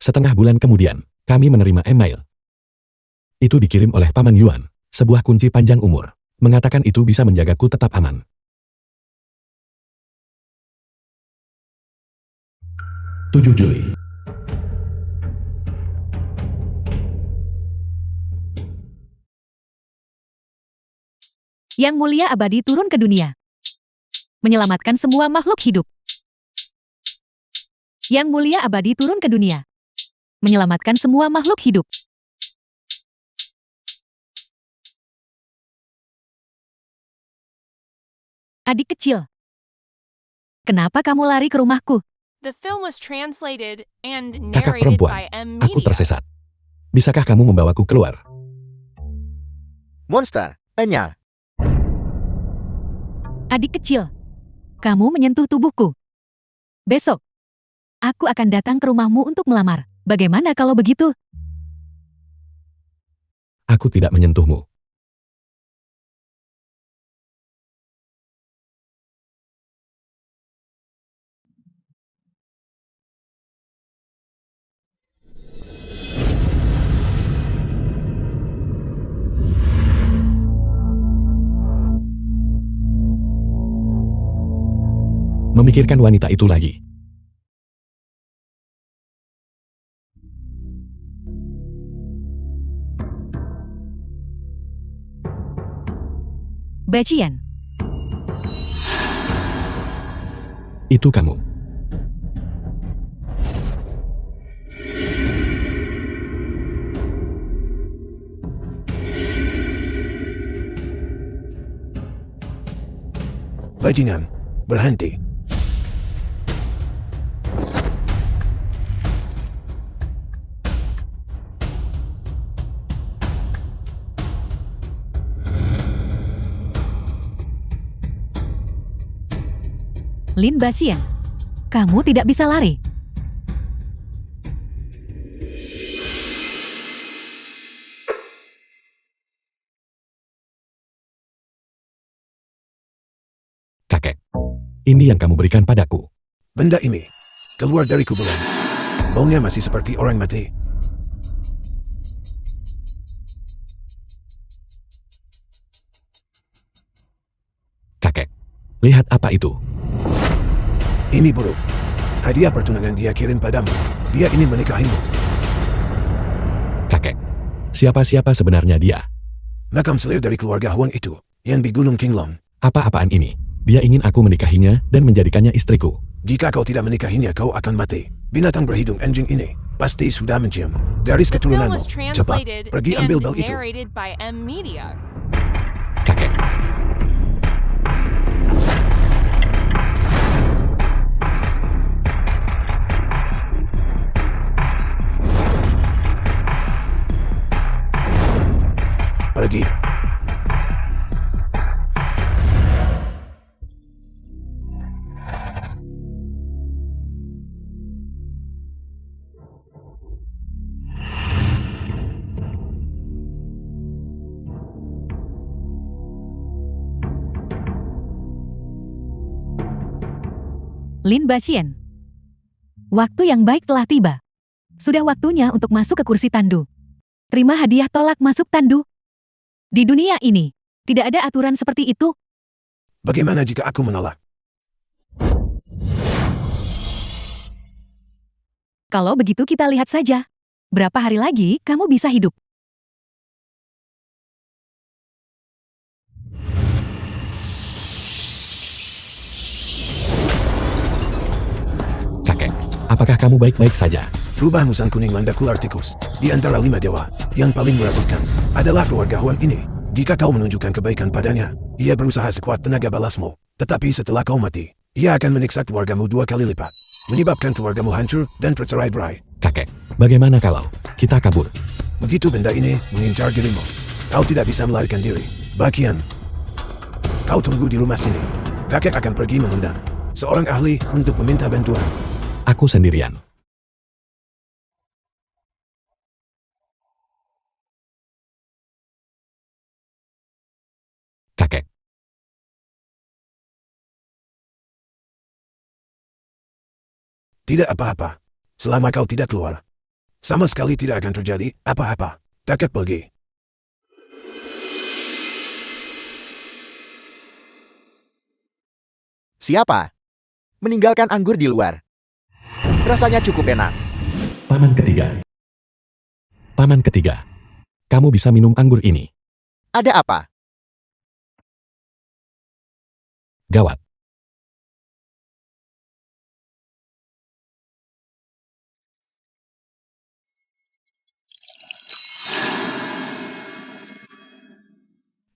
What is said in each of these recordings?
Setengah bulan kemudian, kami menerima email. Itu dikirim oleh Paman Yuan, sebuah kunci panjang umur. Mengatakan itu bisa menjagaku tetap aman. 7 Juli. Yang Mulia Abadi turun ke dunia. Menyelamatkan semua makhluk hidup. Yang Mulia Abadi turun ke dunia. Menyelamatkan semua makhluk hidup. Adik kecil. Kenapa kamu lari ke rumahku? The film was translated and Kakak narrated perempuan, by M. aku Media. tersesat. Bisakah kamu membawaku keluar? Monster, Enya. Adik kecil. Kamu menyentuh tubuhku. Besok, aku akan datang ke rumahmu untuk melamar. Bagaimana kalau begitu? Aku tidak menyentuhmu. Memikirkan wanita itu lagi. Bacian. Itu kamu. Bajingan, berhenti. Lin Bacian. Kamu tidak bisa lari. Kakek. Ini yang kamu berikan padaku. Benda ini keluar dari kuburan. Baunya masih seperti orang mati. Kakek. Lihat apa itu. Ini buruk. Hadiah pertunangan dia kirim padamu. Dia ingin menikahimu. Kakek. Siapa-siapa sebenarnya dia? Makam selir dari keluarga Huang itu, yang di Gunung Qinglong. Apa-apaan ini? Dia ingin aku menikahinya dan menjadikannya istriku. Jika kau tidak menikahinya, kau akan mati. Binatang berhidung anjing ini pasti sudah mencium garis The film keturunanmu. was Cepat, translated pergi and ambil bel itu. narrated by M. Media. Kakek. Pergi. Lin Bacian. Waktu yang baik telah tiba. Sudah waktunya untuk masuk ke kursi tandu. Terima hadiah tolak masuk tandu. Di dunia ini, tidak ada aturan seperti itu. Bagaimana jika aku menolak? Kalau begitu kita lihat saja. Berapa hari lagi kamu bisa hidup? Kakek. Apakah kamu baik-baik saja? Rubah musang kuning mandakular tikus. Di antara 5 dewa, yang paling merepotkan adalah keluarga Huang ini. Jika kau menunjukkan kebaikan padanya, ia berusaha sekuat tenaga balasmu. Tetapi setelah kau mati, ia akan menyiksa keluargamu 2 kali lipat. Menyebabkan keluargamu hancur dan tercerai-berai. Kakek. Bagaimana kalau kita kabur? Begitu benda ini mengincar dirimu, kau tidak bisa melarikan diri. Bagian, kau tunggu di rumah sini. Kakek akan pergi mengundang seorang ahli untuk meminta bantuan. Aku sendirian. Kakek. Tidak apa-apa, selama kau tidak keluar. Sama sekali tidak akan terjadi apa-apa. Kakek pergi. Siapa? Meninggalkan anggur di luar. Rasanya cukup enak. Paman ketiga. Paman ketiga. Kamu bisa minum anggur ini. Ada apa? Gawat.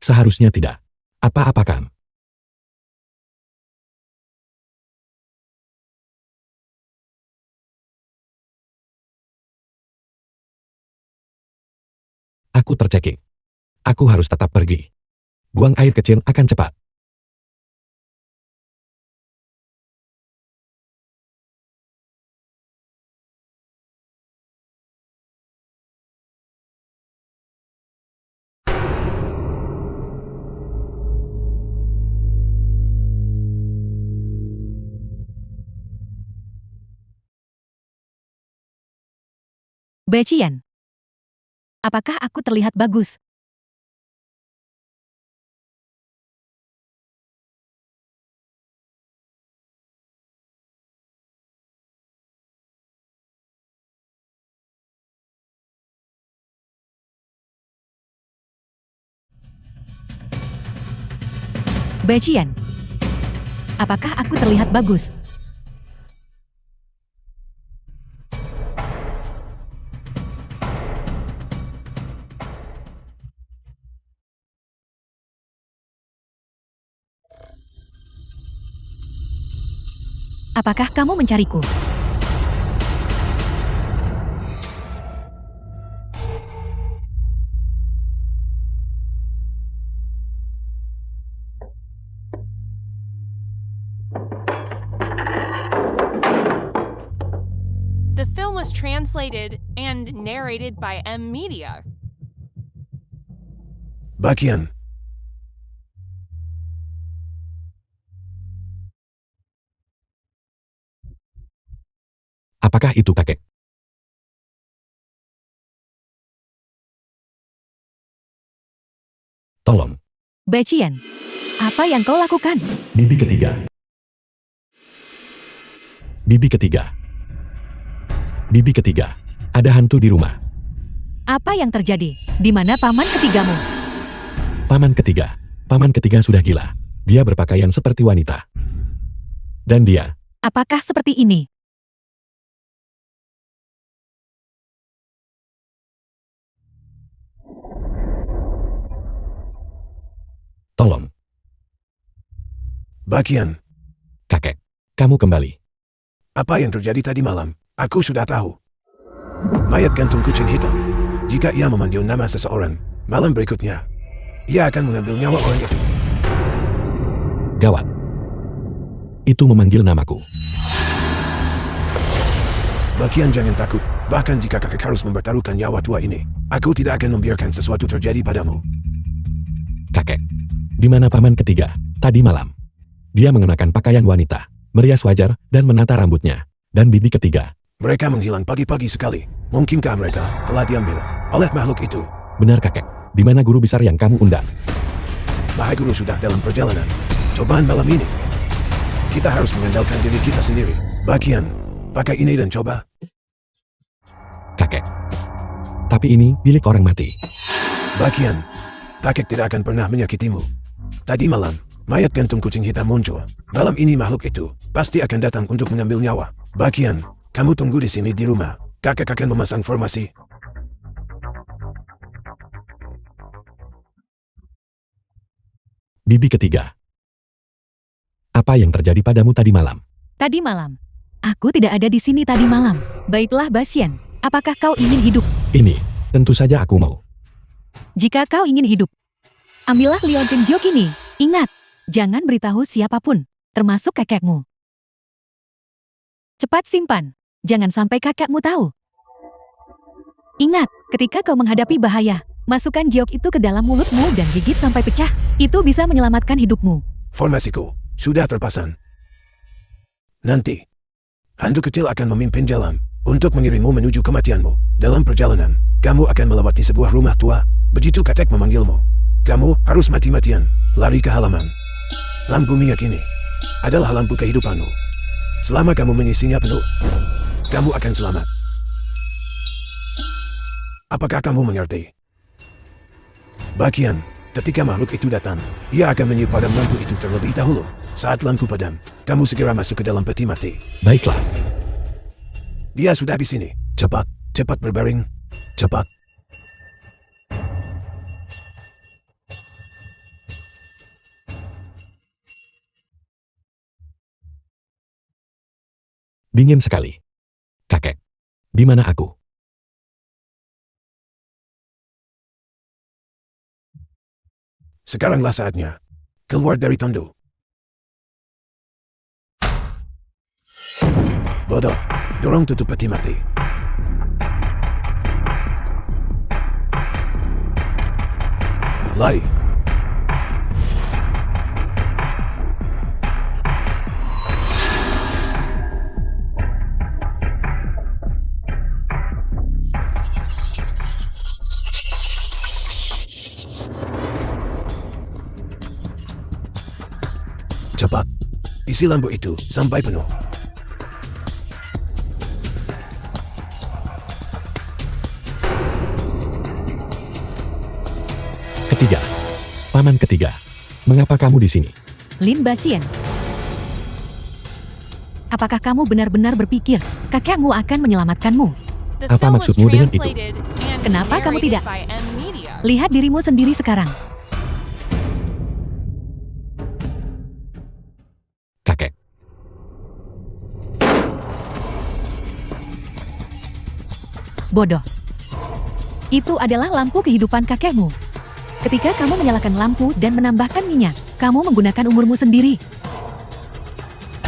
Seharusnya tidak. Apa-apa kan? Aku tercekik. Aku harus tetap pergi. Buang air kecil akan cepat. Becian. Apakah aku terlihat bagus? Becian. Apakah aku terlihat bagus? Apakah kamu mencariku? The film was translated and narrated by M Media. Bakian. Apakah itu kakek? Tolong. Becian. Apa yang kau lakukan? Bibi ketiga. Bibi ketiga. Bibi ketiga. Ada hantu di rumah. Apa yang terjadi? Di mana paman ketigamu? Paman ketiga. Paman ketiga sudah gila. Dia berpakaian seperti wanita. Dan dia, Apakah seperti ini? tolong. Bakian. Kakek, kamu kembali. Apa yang terjadi tadi malam? Aku sudah tahu. Mayat gantung kucing hitam. Jika ia memanggil nama seseorang, malam berikutnya, ia akan mengambil nyawa orang itu. Gawat. Itu memanggil namaku. Bakian jangan takut, bahkan jika kakek harus mempertaruhkan nyawa tua ini, aku tidak akan membiarkan sesuatu terjadi padamu. Kakek, di mana paman ketiga, tadi malam? Dia mengenakan pakaian wanita, merias wajah, dan menata rambutnya. Dan bibi ketiga. Mereka menghilang pagi-pagi sekali. Mungkinkah mereka telah diambil oleh makhluk itu? Benar kakek, di mana guru besar yang kamu undang? Bahaya guru sudah dalam perjalanan. Cobaan malam ini. Kita harus mengandalkan diri kita sendiri. Bakian, pakai ini dan coba. Kakek. Tapi ini bilik orang mati. Bakian, kakek tidak akan pernah menyakitimu. Tadi malam, mayat gantung kucing hitam muncul. Malam ini makhluk itu pasti akan datang untuk mengambil nyawa. Bakian, kamu tunggu di sini di rumah. Kakek akan memasang formasi. Bibi ketiga. Apa yang terjadi padamu tadi malam? Tadi malam. Aku tidak ada di sini tadi malam. Baiklah Basian, apakah kau ingin hidup? Ini, tentu saja aku mau. Jika kau ingin hidup, ambillah liontin jok ini. Ingat, jangan beritahu siapapun, termasuk kakekmu. Cepat simpan, jangan sampai kakekmu tahu. Ingat, ketika kau menghadapi bahaya, masukkan jok itu ke dalam mulutmu dan gigit sampai pecah. Itu bisa menyelamatkan hidupmu. Formasiku sudah terpasang. Nanti, hantu kecil akan memimpin jalan untuk mengirimmu menuju kematianmu. Dalam perjalanan, kamu akan melewati sebuah rumah tua. Begitu kakek memanggilmu, kamu harus mati-matian lari ke halaman. Lampu minyak ini adalah lampu kehidupanmu. Selama kamu mengisinya penuh, kamu akan selamat. Apakah kamu mengerti? Bagian, ketika makhluk itu datang, ia akan meniup padam lampu itu terlebih dahulu. Saat lampu padam, kamu segera masuk ke dalam peti mati. Baiklah, Dia sudah di sini. Cepat, cepat berbaring. Cepat. dingin sekali. Kakek, di mana aku? Sekaranglah saatnya. Keluar dari tandu. Bodoh, dorong tutup peti mati. Lari. Cepat. Isi lampu itu sampai penuh. Ketiga. Paman ketiga. Mengapa kamu di sini? Lin Basien. Apakah kamu benar-benar berpikir kakekmu akan menyelamatkanmu? The Apa film was maksudmu dengan itu? translated and Kenapa kamu narrated tidak? by M Media. Lihat dirimu sendiri sekarang. Kakek. Bodoh. Itu adalah lampu kehidupan kakekmu. Ketika kamu menyalakan lampu dan menambahkan minyak, kamu menggunakan umurmu sendiri.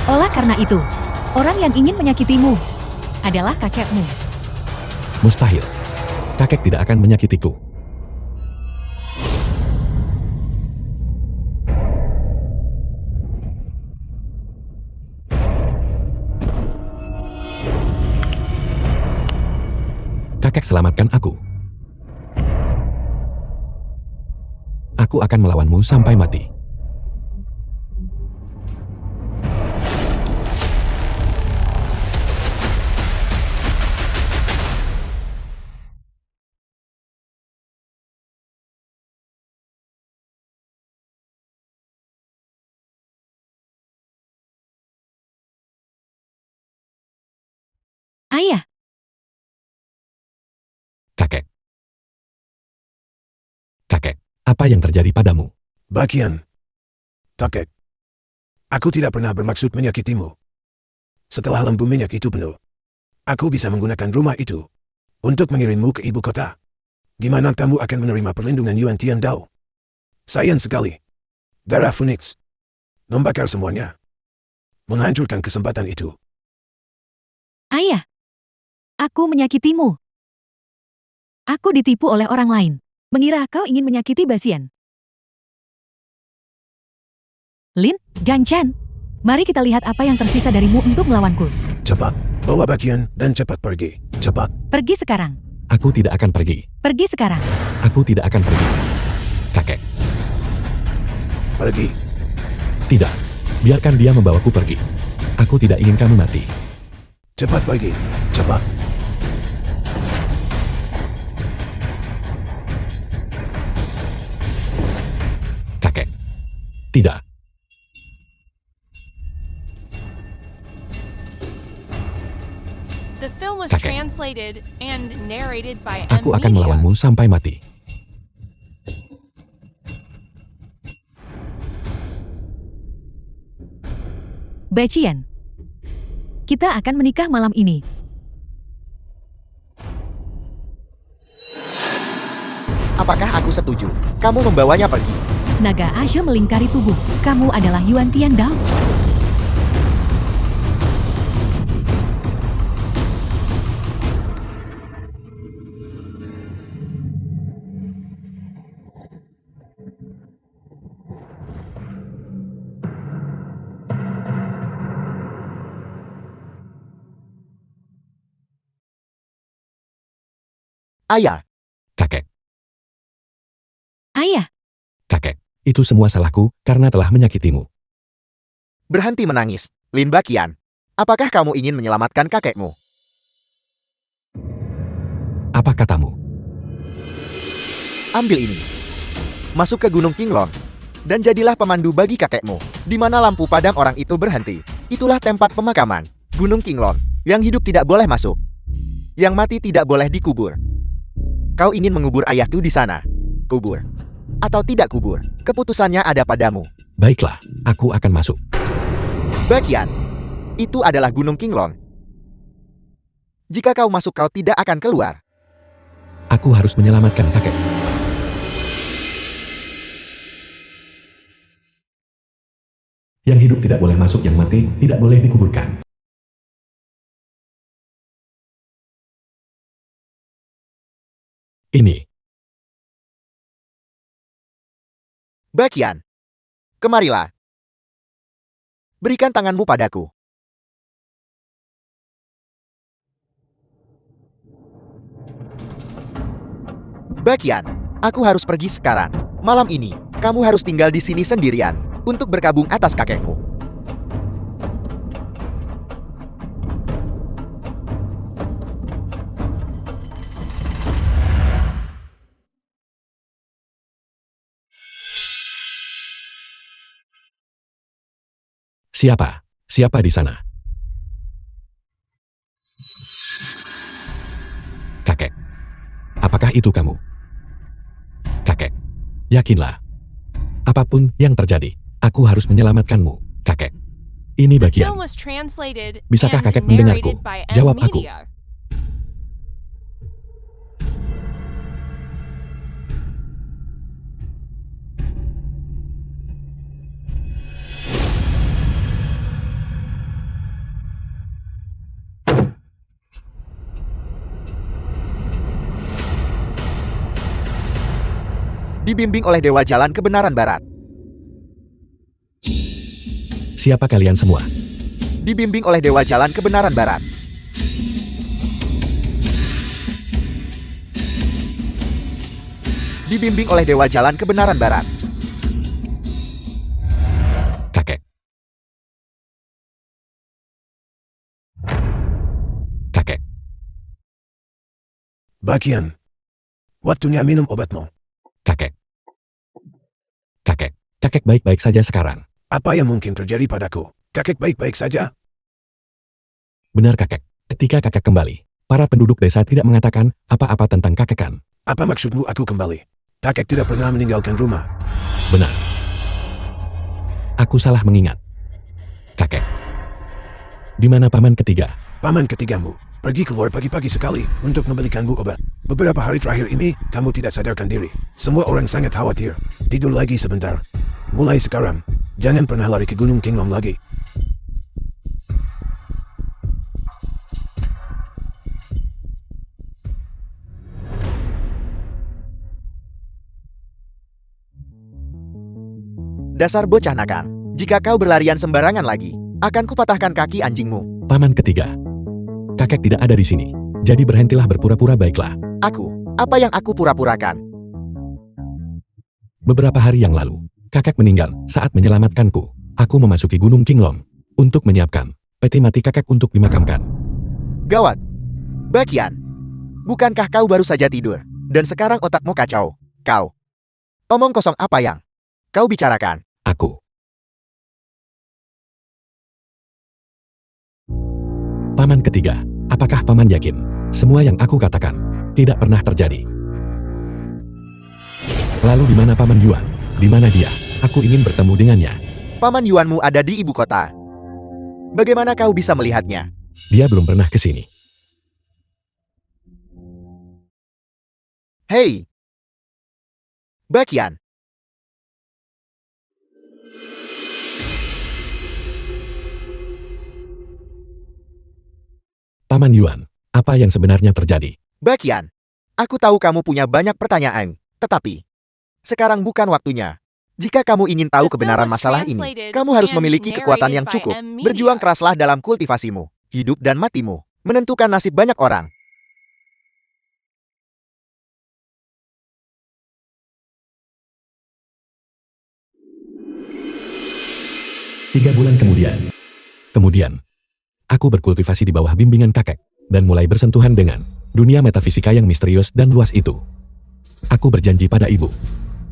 Oleh karena itu, orang yang ingin menyakitimu adalah kakekmu. Mustahil. Kakek tidak akan menyakitiku. Kakek selamatkan aku. Aku akan melawanmu sampai mati. Ayah, Kakek. Kakek, apa yang terjadi padamu? Bagian. Kakek. Aku tidak pernah bermaksud menyakitimu. Setelah lampu minyak itu penuh, aku bisa menggunakan rumah itu untuk mengirimmu ke ibu kota. Gimana kamu akan menerima perlindungan Yuan Tiandao? Sayang sekali. Darah Phoenix membakar semuanya. Menghancurkan kesempatan itu. ayah. Aku menyakitimu. Aku ditipu oleh orang lain. Mengira kau ingin menyakiti Basien. Lin, Ganchan. Mari kita lihat apa yang tersisa darimu untuk melawanku. Cepat, bawa bagian dan cepat pergi. Cepat. Pergi sekarang. Aku tidak akan pergi. Pergi sekarang. Aku tidak akan pergi. Kakek, Pergi. tidak. Biarkan dia membawaku pergi. Aku tidak ingin kamu mati. Cepat pergi. Cepat. Kakek. Tidak. The film was Kakek. translated and narrated by M Aku akan Media. melawanmu sampai mati. Bachien. Kita akan menikah malam ini. Apakah aku setuju? Kamu membawanya pergi. Naga Ashe melingkari tubuh. Kamu adalah Yuan Tiandao. Ayah, Kakek, Ayah, kakek, itu semua salahku karena telah menyakitimu. berhenti menangis. Lin Baqian, apakah kamu ingin menyelamatkan kakekmu? Apa katamu? Ambil ini. Masuk ke Gunung Qinglong. Dan jadilah pemandu bagi kakekmu. Di mana lampu padam orang itu berhenti. Itulah tempat pemakaman. Gunung Qinglong. Yang hidup tidak boleh masuk. Yang mati tidak boleh dikubur. Kau ingin mengubur ayahku di sana? Kubur. Atau tidak kubur? Keputusannya ada padamu. Baiklah, aku akan masuk. Baqian. Itu adalah Gunung Qinglong. Jika kau masuk kau tidak akan keluar. Aku harus menyelamatkan kakek. Yang hidup tidak boleh masuk, yang mati tidak boleh dikuburkan. Ini, Baqian. Kemarilah. Berikan tanganmu padaku. Baqian, aku harus pergi sekarang. Malam ini, kamu harus tinggal di sini sendirian untuk berkabung atas kakekmu. siapa? Siapa di sana? Kakek. Apakah itu kamu? Kakek. Yakinlah. Apapun yang terjadi, aku harus menyelamatkanmu, kakek. Ini The bagian. film was translated Bisakah and kakek mendengarku? narrated by Jawab M aku. Media. Dibimbing oleh Dewa Jalan Kebenaran Barat. Siapa kalian semua? Dibimbing oleh Dewa Jalan Kebenaran Barat. Dibimbing oleh Dewa Jalan Kebenaran Barat. Kakek. Kakek. Baqian. Waktunya minum obatmu. Kakek. Kakek. Kakek baik-baik saja sekarang. Apa yang mungkin terjadi padaku? Kakek baik-baik saja? Benar kakek. Ketika kakek kembali, para penduduk desa tidak mengatakan apa-apa tentang kakek kan? Apa maksudmu aku kembali? Kakek tidak pernah meninggalkan rumah. Benar. Aku salah mengingat. Kakek. Di mana paman ketiga? Paman ketigamu pergi keluar pagi-pagi sekali untuk membelikanmu obat. Beberapa hari terakhir ini, kamu tidak sadarkan diri. Semua orang sangat khawatir. Tidur lagi sebentar. Mulai sekarang, jangan pernah lari ke Gunung Qinglong lagi. Dasar bocah nakal. Jika kau berlarian sembarangan lagi, akan kupatahkan kaki anjingmu. Paman ketiga. Kakek tidak ada di sini. Jadi berhentilah berpura-pura baiklah. Aku, apa yang aku pura-purakan? Beberapa hari yang lalu, kakek meninggal saat menyelamatkanku. Aku memasuki Gunung Qinglong untuk menyiapkan peti mati kakek untuk dimakamkan. Gawat. Baqian. Bukankah kau baru saja tidur? Dan sekarang otakmu kacau. Kau. Omong kosong apa yang kau bicarakan? Aku. Paman ketiga, apakah paman yakin semua yang aku katakan tidak pernah terjadi? Lalu di mana paman Yuan? Di mana dia? Aku ingin bertemu dengannya. Paman Yuanmu ada di ibu kota. Bagaimana kau bisa melihatnya? Dia belum pernah ke sini. Hei. Baqian. Paman Yuan, apa yang sebenarnya terjadi? Baqian. Aku tahu kamu punya banyak pertanyaan, tetapi sekarang bukan waktunya. Jika kamu ingin tahu The film kebenaran was masalah ini, translated kamu harus and memiliki kekuatan yang narrated by cukup. M Media. Berjuang keraslah dalam kultivasimu, hidup dan matimu, menentukan nasib banyak orang. 3 bulan kemudian, aku berkultivasi di bawah bimbingan kakek, dan mulai bersentuhan dengan dunia metafisika yang misterius dan luas itu. Aku berjanji pada ibu.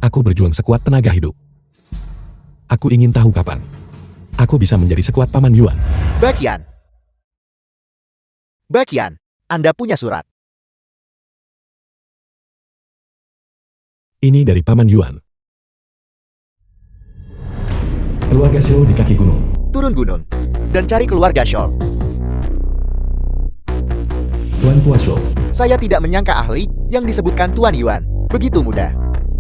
Aku berjuang sekuat tenaga hidup. Aku ingin tahu kapan aku bisa menjadi sekuat Paman Yuan. Bakian, Anda punya surat. Ini dari Paman Yuan. Keluarga Xiao di kaki gunung. Turun gunung dan cari keluarga Shaw. Tuan Tua Xiao. Saya tidak menyangka ahli yang disebutkan Tuan Yuan begitu mudah.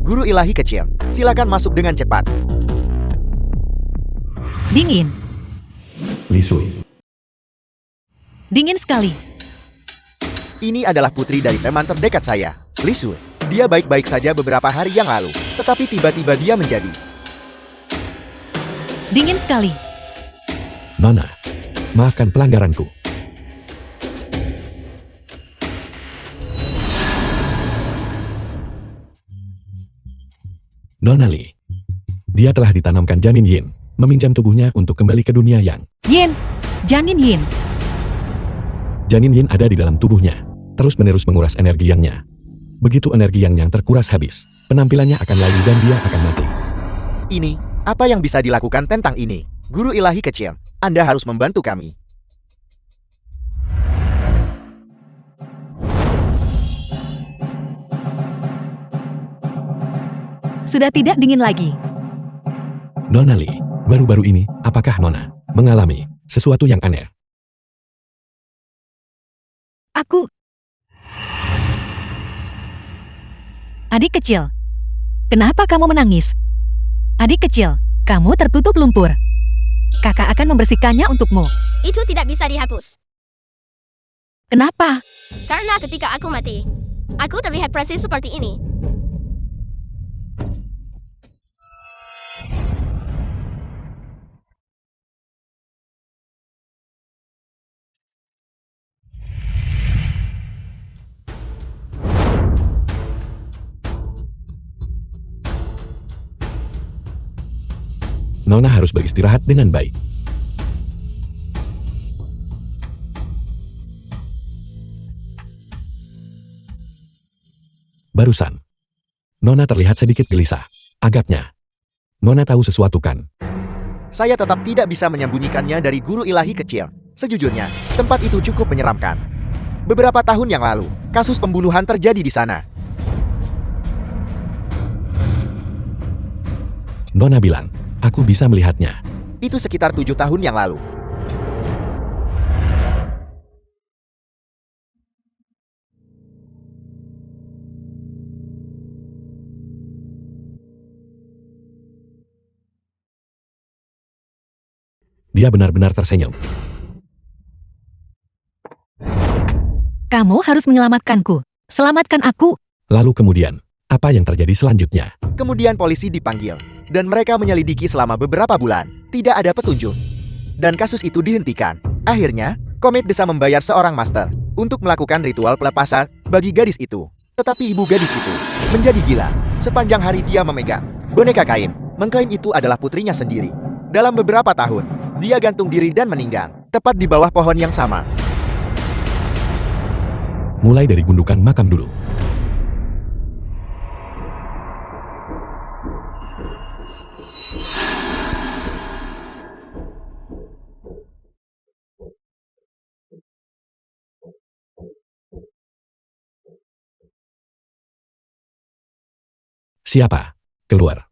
Guru ilahi kecil, silakan masuk dengan cepat. Dingin. Li Sui. Dingin sekali. Ini adalah putri dari teman terdekat saya, Li Sui. Dia baik-baik saja beberapa hari yang lalu, tetapi tiba-tiba dia menjadi... Dingin sekali. Nona, maafkan pelanggaranku. Nona Li. Dia telah ditanamkan janin yin, meminjam tubuhnya untuk kembali ke dunia yang. Yin. Janin Yin. Janin yin ada di dalam tubuhnya, terus-menerus menguras energi yangnya. Begitu energi yang terkuras habis, penampilannya akan layu dan dia akan mati. Ini, apa yang bisa dilakukan tentang ini? Guru ilahi kecil, Anda harus membantu kami. Sudah tidak dingin lagi. Nona Li, baru-baru ini, apakah Nona mengalami sesuatu yang aneh? Aku... Adik kecil, kenapa kamu menangis? Adik kecil, kamu tertutup lumpur. Kakak akan membersihkannya untukmu. Itu tidak bisa dihapus. Kenapa? Karena ketika aku mati, aku terlihat persis seperti ini. Nona harus beristirahat dengan baik. Barusan, Nona terlihat sedikit gelisah. Agaknya, Nona tahu sesuatu kan? Saya tetap tidak bisa menyembunyikannya dari guru ilahi kecil. Sejujurnya, tempat itu cukup menyeramkan. Beberapa tahun yang lalu, kasus pembunuhan terjadi di sana. Nona bilang, aku bisa melihatnya. Itu sekitar 7 tahun yang lalu. Dia benar-benar tersenyum. Kamu harus menyelamatkanku. Selamatkan aku. Lalu kemudian, apa yang terjadi selanjutnya? Kemudian polisi dipanggil, dan mereka menyelidiki selama beberapa bulan. Tidak ada petunjuk. Dan kasus itu dihentikan. Akhirnya, Comet Desa membayar seorang master untuk melakukan ritual pelepasan bagi gadis itu. Tetapi ibu gadis itu menjadi gila. Sepanjang hari dia memegang boneka kain, mengklaim itu adalah putrinya sendiri. Dalam beberapa tahun, dia gantung diri dan meninggal, tepat di bawah pohon yang sama. Mulai dari gundukan makam dulu. Siapa? Keluar.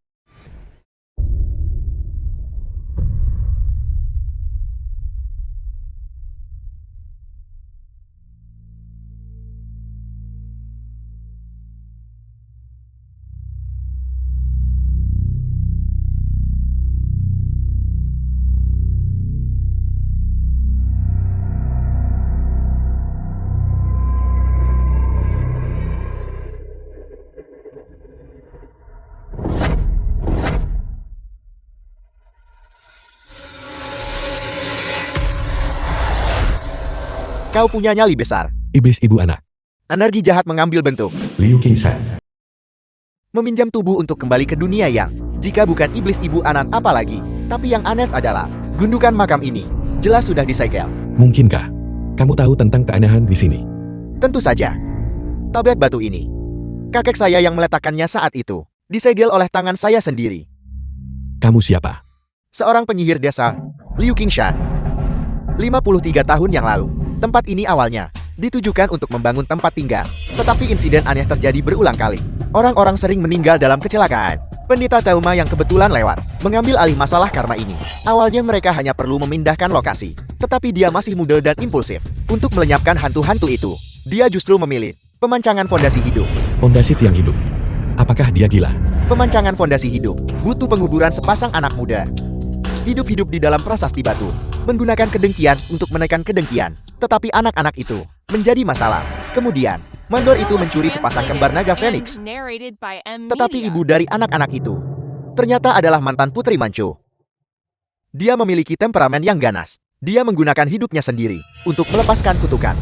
Kau punya nyali besar. Iblis ibu anak. Energi jahat mengambil bentuk. Liu Qingsan. Meminjam tubuh untuk kembali ke dunia yang, jika bukan iblis ibu anak apalagi. Tapi yang aneh adalah, Gundukan makam ini jelas sudah disegel. Mungkinkah kamu tahu tentang keanehan di sini? Tentu saja. Tablet batu ini, kakek saya yang meletakkannya saat itu, disegel oleh tangan saya sendiri. Kamu siapa? Seorang penyihir desa, Liu Qingshan. 53 tahun yang lalu, tempat ini awalnya ditujukan untuk membangun tempat tinggal. Tetapi insiden aneh terjadi berulang kali. Orang-orang sering meninggal dalam kecelakaan. Pendeta Tauma yang kebetulan lewat, mengambil alih masalah karma ini. Awalnya mereka hanya perlu memindahkan lokasi. Tetapi dia masih muda dan impulsif. Untuk melenyapkan hantu-hantu itu, dia justru memilih pemancangan fondasi hidup. Pondasi tiang hidup. Apakah dia gila? Pemancangan fondasi hidup butuh penguburan sepasang anak muda. Hidup-hidup di dalam prasasti batu, menggunakan kedengkian untuk menekan kedengkian. Tetapi anak-anak itu menjadi masalah. Kemudian, mandor itu mencuri sepasang kembar naga Phoenix. Tetapi ibu dari anak-anak itu ternyata adalah mantan Putri Manchu. Dia memiliki temperamen yang ganas. Dia menggunakan hidupnya sendiri untuk melepaskan kutukan.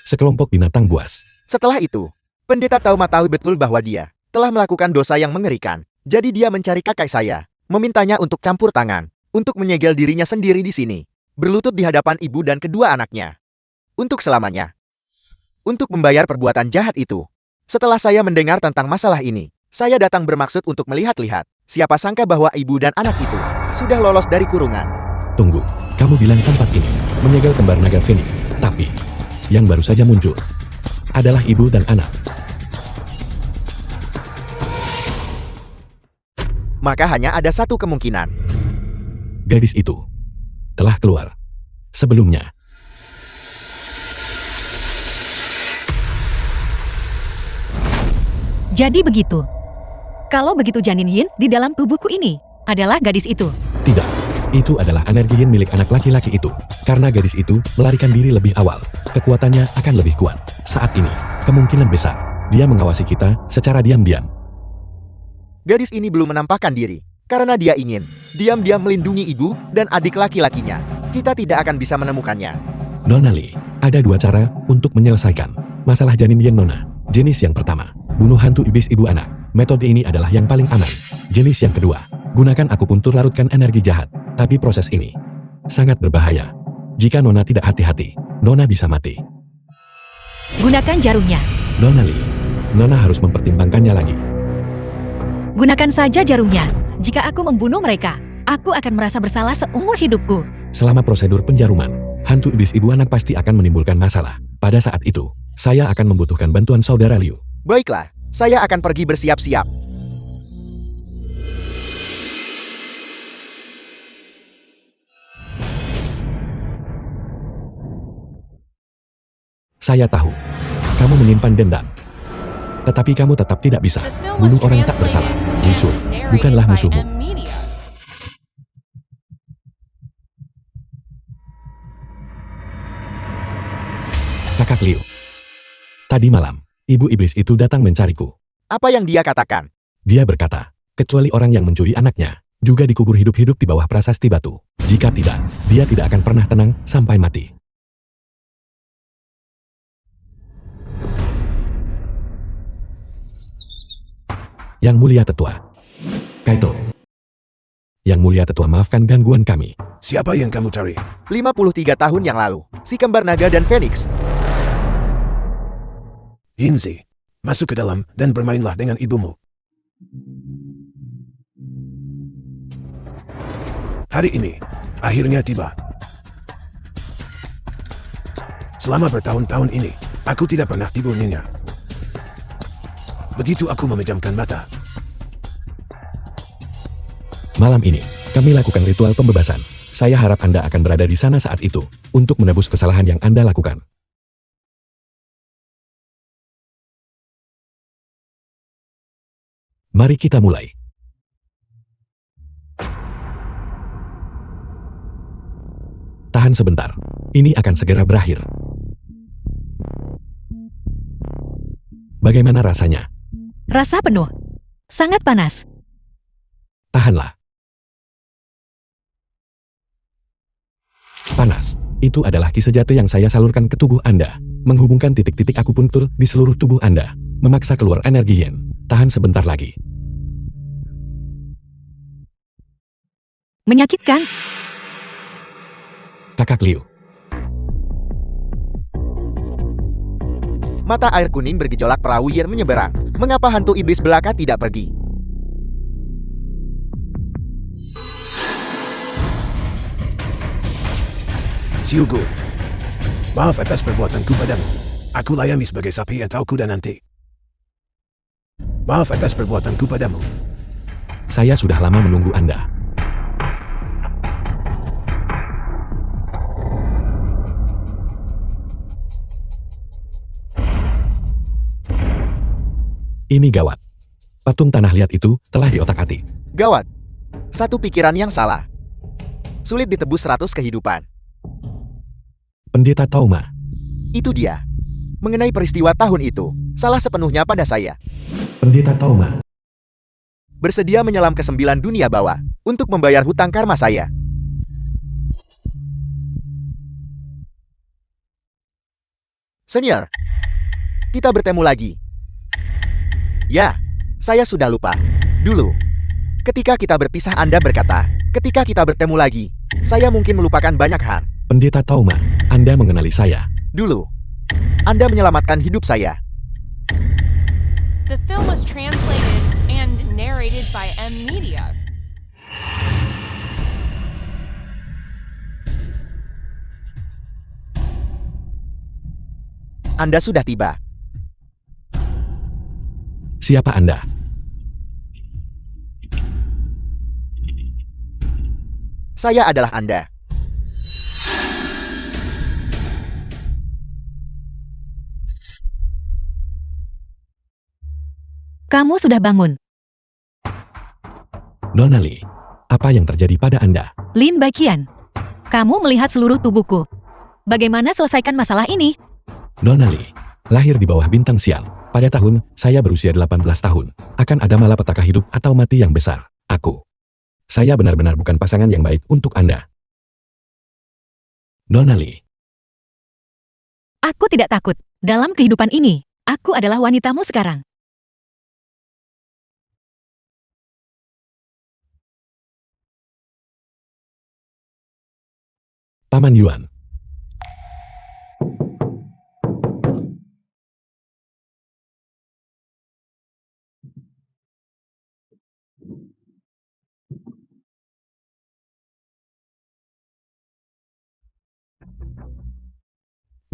Sekelompok binatang buas. Setelah itu, Pendeta Tauma tahu betul bahwa dia telah melakukan dosa yang mengerikan. Jadi dia mencari kakek saya, memintanya untuk campur tangan, untuk menyegel dirinya sendiri di sini, berlutut di hadapan ibu dan kedua anaknya. Untuk selamanya. Untuk membayar perbuatan jahat itu. Setelah saya mendengar tentang masalah ini, saya datang bermaksud untuk melihat-lihat. Siapa sangka bahwa ibu dan anak itu sudah lolos dari kurungan. Tunggu, kamu bilang tempat ini menyegel kembar naga Phoenix. Tapi, yang baru saja muncul adalah ibu dan anak. Maka hanya ada satu kemungkinan. Gadis itu telah keluar sebelumnya. Jadi begitu. Kalau begitu janin yin di dalam tubuhku ini adalah gadis itu. Tidak, itu adalah energi yin milik anak laki-laki itu. Karena gadis itu melarikan diri lebih awal, kekuatannya akan lebih kuat. Saat ini, kemungkinan besar, dia mengawasi kita secara diam-diam. Gadis ini belum menampakkan diri, karena dia ingin diam-diam melindungi ibu dan adik laki-lakinya. Kita tidak akan bisa menemukannya. Nona Lee, ada dua cara untuk menyelesaikan masalah janin yin Nona. Jenis yang pertama, bunuh hantu iblis ibu anak. Metode ini adalah yang paling aman. Jenis yang kedua, gunakan akupuntur larutkan energi jahat. Tapi proses ini sangat berbahaya. Jika Nona tidak hati-hati, Nona bisa mati. Gunakan jarumnya. Nona Lee, Nona harus mempertimbangkannya lagi. Gunakan saja jarumnya. Jika aku membunuh mereka, aku akan merasa bersalah seumur hidupku. Selama prosedur penjaruman, hantu iblis ibu anak pasti akan menimbulkan masalah. Pada saat itu, saya akan membutuhkan bantuan saudara Liu. Baiklah, saya akan pergi bersiap-siap. Saya tahu, kamu menyimpan dendam. Tetapi kamu tetap tidak bisa bunuh orang tak bersalah. Musuh bukanlah musuhmu. Kakak Liu. Tadi malam, ibu iblis itu datang mencariku. Apa yang dia katakan? Dia berkata, kecuali orang yang mencuri anaknya, juga dikubur hidup-hidup di bawah prasasti batu. Jika tidak, dia tidak akan pernah tenang sampai mati. Yang Mulia Tetua. Kaito. Yang Mulia Tetua, maafkan gangguan kami. Siapa yang kamu cari? 53 tahun yang lalu, si kembar naga dan Phoenix. Yinzi, masuk ke dalam dan bermainlah dengan ibumu. Hari ini, akhirnya tiba. Selama bertahun-tahun ini, aku tidak pernah tidur nyenyak. Begitu aku memejamkan mata. Malam ini, kami lakukan ritual pembebasan. Saya harap Anda akan berada di sana saat itu, untuk menebus kesalahan yang Anda lakukan. Mari kita mulai. Tahan sebentar, ini akan segera berakhir. Bagaimana rasanya? Rasa penuh. Sangat panas. Tahanlah. Panas. Itu adalah ki sejati yang saya salurkan ke tubuh Anda. Menghubungkan titik-titik akupuntur di seluruh tubuh Anda. Memaksa keluar energi yin. Tahan sebentar lagi. Menyakitkan. Kakak Liu. Mata air kuning bergejolak, perahu Yen menyeberang. Mengapa hantu iblis belaka tidak pergi? Xiugu, maaf atas perbuatanku padamu. Aku layani sebagai sapi atau kuda nanti. Maaf atas perbuatanku padamu. Saya sudah lama menunggu Anda. Ini gawat. Patung tanah liat itu telah diotak-atik. Gawat. Satu pikiran yang salah. Sulit ditebus 100 kehidupan. Pendeta Tauma. Itu dia. Mengenai peristiwa tahun itu, salah sepenuhnya pada saya. Pendeta Tauma. Bersedia menyelam ke 9 dunia bawah untuk membayar hutang karma saya. Senior, kita bertemu lagi. Ya, saya sudah lupa. Dulu, ketika kita berpisah Anda berkata, ketika kita bertemu lagi, saya mungkin melupakan banyak hal. Pendeta Tauma, Anda mengenali saya. Dulu, Anda menyelamatkan hidup saya. The film was translated and narrated by M Media. Anda sudah tiba. Siapa Anda? Saya adalah Anda. Kamu sudah bangun. Nona Li, apa yang terjadi pada Anda? Lin Baiqian. Kamu melihat seluruh tubuhku. Bagaimana selesaikan masalah ini? Nona Li, lahir di bawah bintang sial. Pada tahun, saya berusia 18 tahun. Akan ada malapetaka hidup atau mati yang besar. Saya benar-benar bukan pasangan yang baik untuk Anda. Nona Li. Aku tidak takut. Dalam kehidupan ini, aku adalah wanitamu sekarang. Paman Yuan.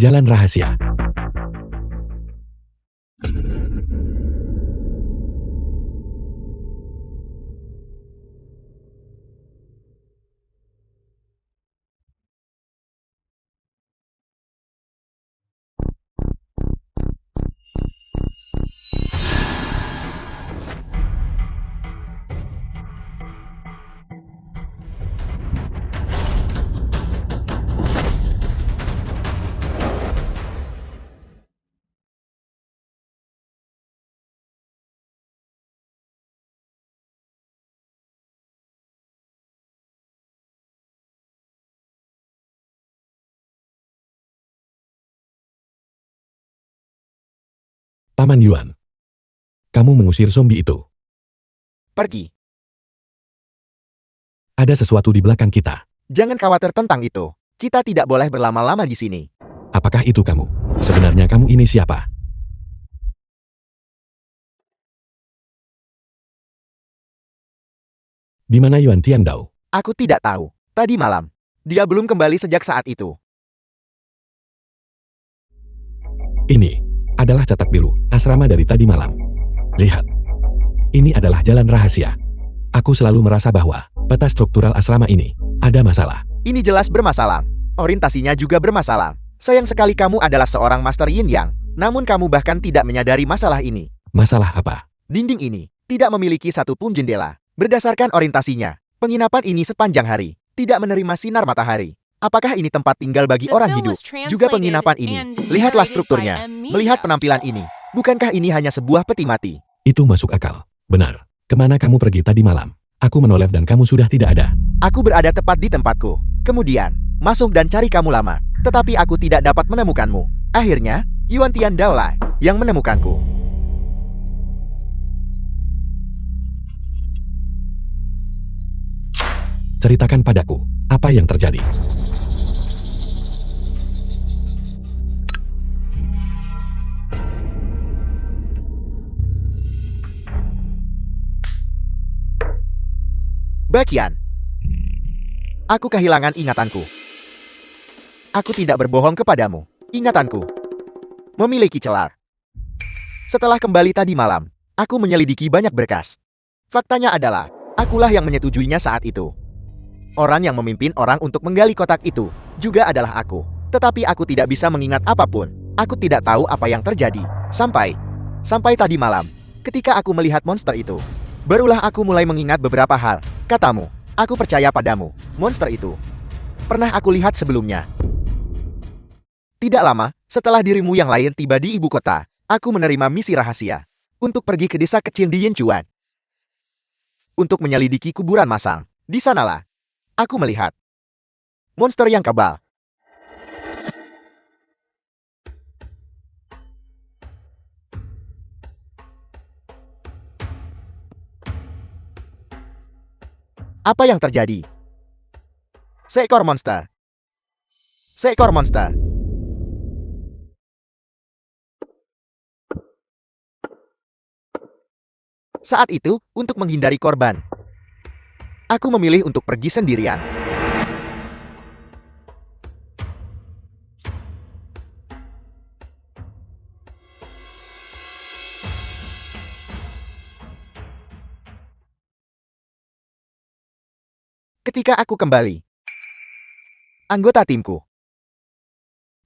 Jalan rahasia. Paman Yuan. Kamu mengusir zombie itu. Pergi. Ada sesuatu di belakang kita. Jangan khawatir tentang itu. Kita tidak boleh berlama-lama di sini. Apakah itu kamu? Sebenarnya kamu ini siapa? Di mana Yuan Tiandao? Aku tidak tahu. Tadi malam, dia belum kembali sejak saat itu. Ini adalah catak biru asrama dari tadi malam. Lihat. Ini adalah jalan rahasia. Aku selalu merasa bahwa peta struktural asrama ini ada masalah. Ini jelas bermasalah. Orientasinya juga bermasalah. Sayang sekali kamu adalah seorang Master Yin Yang. Namun kamu bahkan tidak menyadari masalah ini. Masalah apa? Dinding ini tidak memiliki satupun jendela. Berdasarkan orientasinya, penginapan ini sepanjang hari tidak menerima sinar matahari. Apakah ini tempat tinggal bagi The orang film hidup? was translated Juga penginapan ini. and Lihatlah narrated strukturnya. by M Media. Melihat penampilan ini. Bukankah ini hanya sebuah peti mati? Itu masuk akal. Benar. Kemana kamu pergi tadi malam? Aku menoleh dan kamu sudah tidak ada. Aku berada tepat di tempatku. Kemudian, masuk dan cari kamu lama. Tetapi aku tidak dapat menemukanmu. Akhirnya, Yuan Tiandao lah yang menemukanku. Ceritakan padaku, apa yang terjadi? Bakian. Aku kehilangan ingatanku. Aku tidak berbohong kepadamu. Ingatanku memiliki celah. Setelah kembali tadi malam, aku menyelidiki banyak berkas. Faktanya adalah, akulah yang menyetujuinya saat itu. Orang yang memimpin orang untuk menggali kotak itu juga adalah aku. Tetapi aku tidak bisa mengingat apapun. Aku tidak tahu apa yang terjadi. Sampai tadi malam, ketika aku melihat monster itu. Barulah aku mulai mengingat beberapa hal. Katamu, aku percaya padamu. Monster itu pernah aku lihat sebelumnya. Tidak lama, setelah dirimu yang lain tiba di ibu kota, aku menerima misi rahasia untuk pergi ke desa kecil di Yinchuan. Untuk menyelidiki kuburan masang. Di sanalah aku melihat monster yang kebal. Apa yang terjadi? Seekor monster. Seekor monster. Saat itu, untuk menghindari korban, aku memilih untuk pergi sendirian. Ketika aku kembali, anggota timku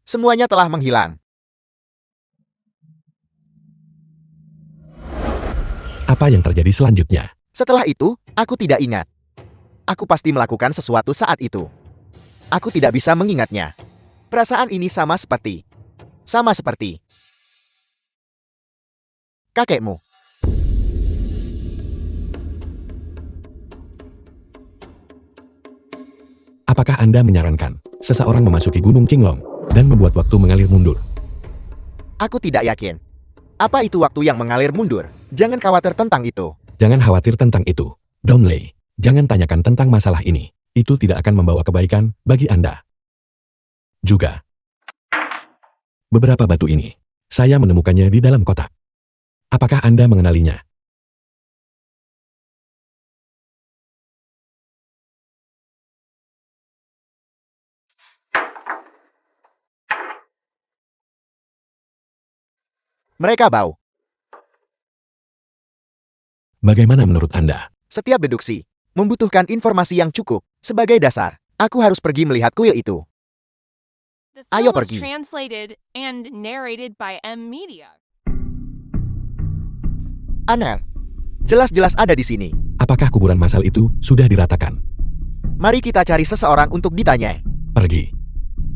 semuanya telah menghilang. Apa yang terjadi selanjutnya? Setelah itu, aku tidak ingat. Aku pasti melakukan sesuatu saat itu. Aku tidak bisa mengingatnya. Perasaan ini sama seperti kakekmu. Apakah Anda menyarankan seseorang memasuki Gunung Qinglong dan membuat waktu mengalir mundur? Aku tidak yakin. Apa itu waktu yang mengalir mundur? Jangan khawatir tentang itu. Jangan khawatir tentang itu. Donley, jangan tanyakan tentang masalah ini. Itu tidak akan membawa kebaikan bagi Anda. Juga, beberapa batu ini, saya menemukannya di dalam kotak. Apakah Anda mengenalinya? Mereka bau. Bagaimana menurut Anda? Setiap deduksi membutuhkan informasi yang cukup. Sebagai dasar, aku harus pergi melihat kuil itu. The Ayo film was pergi. translated and narrated by M Media. Anel, jelas-jelas ada di sini. Apakah kuburan massal itu sudah diratakan? Mari kita cari seseorang untuk ditanyai. Pergi.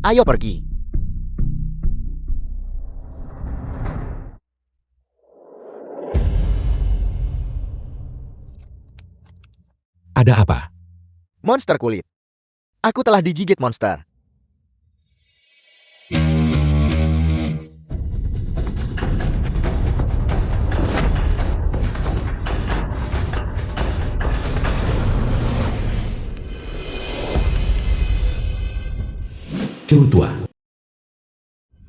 Ayo pergi. Ada apa? Monster kulit. Aku telah digigit monster. Cu tua.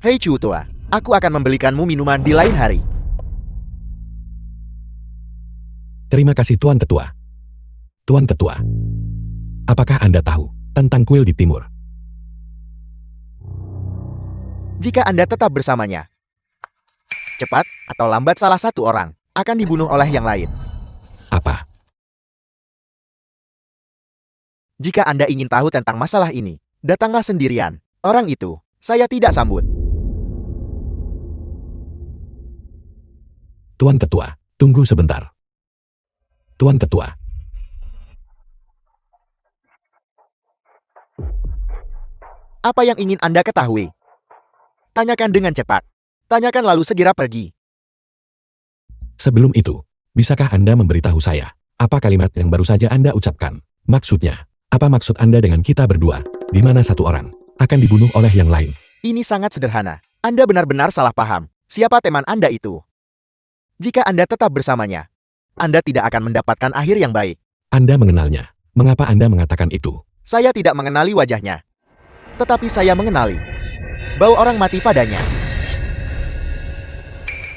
Hei Chu tua, aku akan membelikanmu minuman di lain hari. Terima kasih Tuan Tetua. Tuan Tetua, apakah Anda tahu tentang kuil di timur? Jika Anda tetap bersamanya, cepat atau lambat salah satu orang akan dibunuh oleh yang lain. Apa? Jika Anda ingin tahu tentang masalah ini, datanglah sendirian. Orang itu, saya tidak sambut. Tuan Tetua, tunggu sebentar. Tuan Tetua. Apa yang ingin Anda ketahui? Tanyakan dengan cepat. Tanyakan lalu segera pergi. Sebelum itu, bisakah Anda memberitahu saya, apa kalimat yang baru saja Anda ucapkan? Maksudnya, apa maksud Anda dengan kita berdua, di mana satu orang akan dibunuh oleh yang lain? Ini sangat sederhana. Anda benar-benar salah paham. Siapa teman Anda itu? Jika Anda tetap bersamanya, Anda tidak akan mendapatkan akhir yang baik. Anda mengenalnya. Mengapa Anda mengatakan itu? Saya tidak mengenali wajahnya. Tetapi saya mengenali bau orang mati padanya.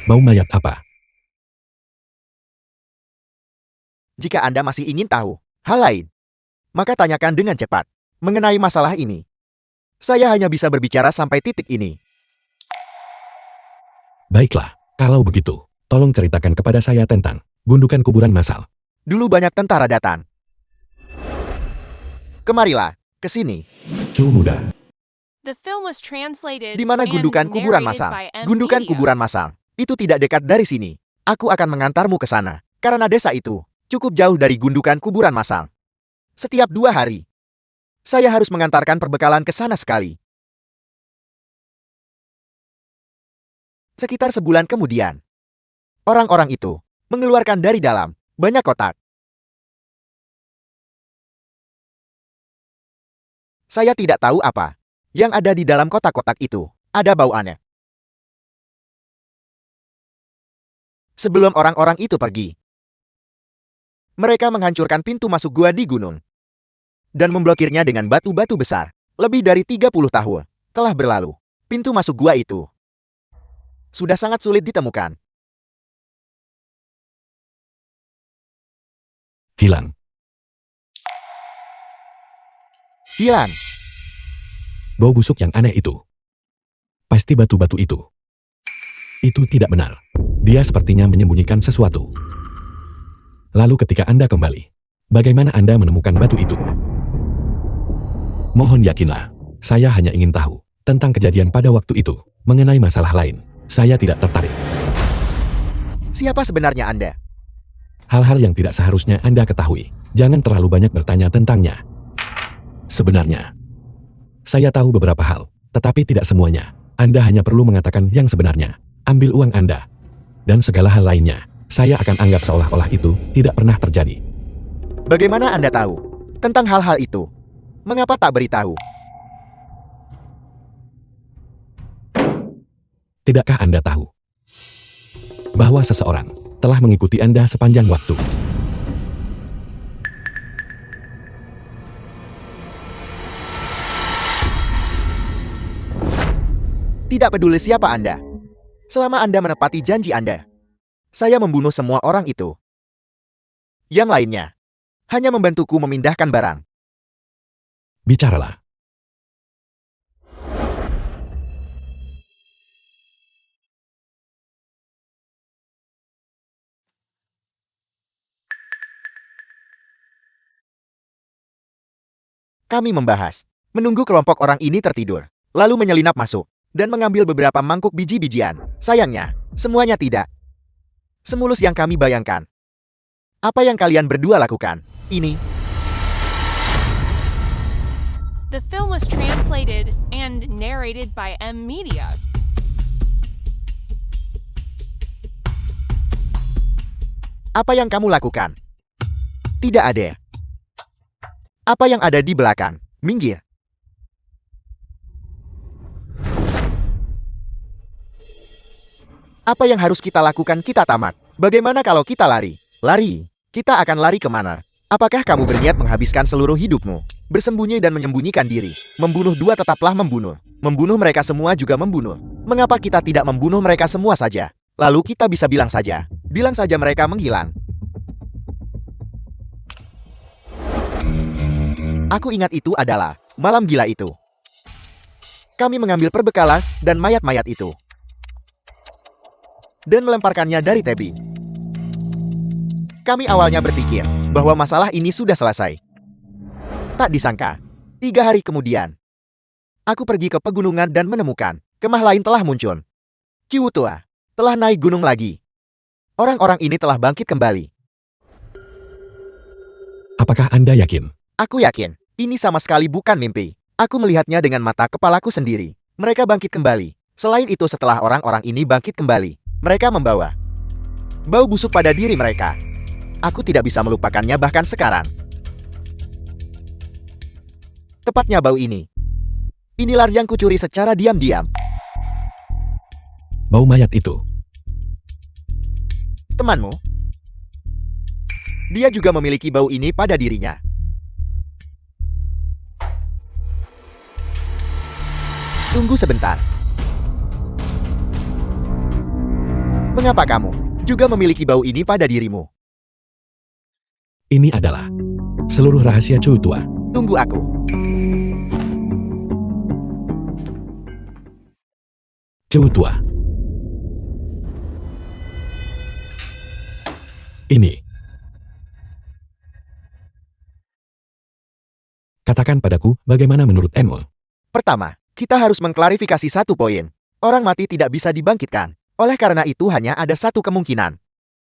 Bau mayat apa? Jika Anda masih ingin tahu hal lain, maka tanyakan dengan cepat mengenai masalah ini. Saya hanya bisa berbicara sampai titik ini. Baiklah, kalau begitu, tolong ceritakan kepada saya tentang gundukan kuburan massal. Dulu banyak tentara datang. Kemarilah, ke sini. Cu muda. The film was translated Di mana and gundukan kuburan narrated massal? by M. Gundukan Media. kuburan massal. Itu tidak dekat dari sini. Aku akan mengantarmu ke sana. Karena desa itu cukup jauh dari gundukan kuburan massal. Setiap 2 hari, saya harus mengantarkan perbekalan ke sana sekali. Sekitar sebulan kemudian, orang-orang itu mengeluarkan dari dalam banyak kotak. Saya tidak tahu apa yang ada di dalam kotak-kotak itu. Ada bau aneh. Sebelum orang-orang itu pergi, mereka menghancurkan pintu masuk gua di gunung dan memblokirnya dengan batu-batu besar. Lebih dari 30 tahun telah berlalu. Pintu masuk gua itu sudah sangat sulit ditemukan. Hilang. Hilang. Bau busuk yang aneh itu. Pasti batu-batu itu. Itu tidak benar. Dia sepertinya menyembunyikan sesuatu. Lalu ketika Anda kembali, bagaimana Anda menemukan batu itu? Mohon yakinlah, saya hanya ingin tahu tentang kejadian pada waktu itu. Mengenai masalah lain, saya tidak tertarik. Siapa sebenarnya Anda? Hal-hal yang tidak seharusnya Anda ketahui, jangan terlalu banyak bertanya tentangnya. Sebenarnya, saya tahu beberapa hal, tetapi tidak semuanya. Anda hanya perlu mengatakan yang sebenarnya. Ambil uang Anda. Dan segala hal lainnya, saya akan anggap seolah-olah itu tidak pernah terjadi. Bagaimana Anda tahu tentang hal-hal itu? Mengapa tak beritahu? Tidakkah Anda tahu bahwa seseorang telah mengikuti Anda sepanjang waktu? Tidak peduli siapa Anda. Selama Anda menepati janji Anda, saya membunuh semua orang itu. Yang lainnya hanya membantuku memindahkan barang. Bicaralah. Kami membahas, menunggu kelompok orang ini tertidur, lalu menyelinap masuk, dan mengambil beberapa mangkuk biji-bijian. Sayangnya, semuanya tidak semulus yang kami bayangkan. Apa yang kalian berdua lakukan? Ini, The film was translated and narrated by M. Media. apa yang kamu lakukan? Tidak ada. Apa yang ada di belakang? Minggir. Apa yang harus kita lakukan? Kita tamat. Bagaimana kalau kita lari? Lari. Kita akan lari kemana? Apakah kamu berniat menghabiskan seluruh hidupmu? Bersembunyi dan menyembunyikan diri. Membunuh dua tetaplah membunuh. Membunuh mereka semua juga membunuh. Mengapa kita tidak membunuh mereka semua saja? Lalu kita bisa bilang saja. Bilang saja mereka menghilang. Aku ingat itu adalah malam gila itu. Kami mengambil perbekalan dan mayat-mayat itu. Dan melemparkannya dari tebing. Kami awalnya berpikir bahwa masalah ini sudah selesai. Tak disangka, 3 hari kemudian, aku pergi ke pegunungan dan menemukan kemah lain telah muncul. Ciwutua telah naik gunung lagi. Orang-orang ini telah bangkit kembali. Apakah Anda yakin? Aku yakin, ini sama sekali bukan mimpi. Aku melihatnya dengan mata kepalaku sendiri. Mereka bangkit kembali. Selain itu, setelah orang-orang ini bangkit kembali, mereka membawa bau busuk pada diri mereka. Aku tidak bisa melupakannya bahkan sekarang. Tepatnya bau ini. Inilah yang kucuri secara diam-diam. Bau mayat itu. Temanmu? Dia juga memiliki bau ini pada dirinya. Tunggu sebentar. Mengapa kamu juga memiliki bau ini pada dirimu? Ini adalah seluruh rahasia Chu Tua. Tunggu aku. Chu Tua. Ini. Katakan padaku, bagaimana menurut Emo? Pertama, kita harus mengklarifikasi satu poin. Orang mati tidak bisa dibangkitkan. Oleh karena itu hanya ada satu kemungkinan.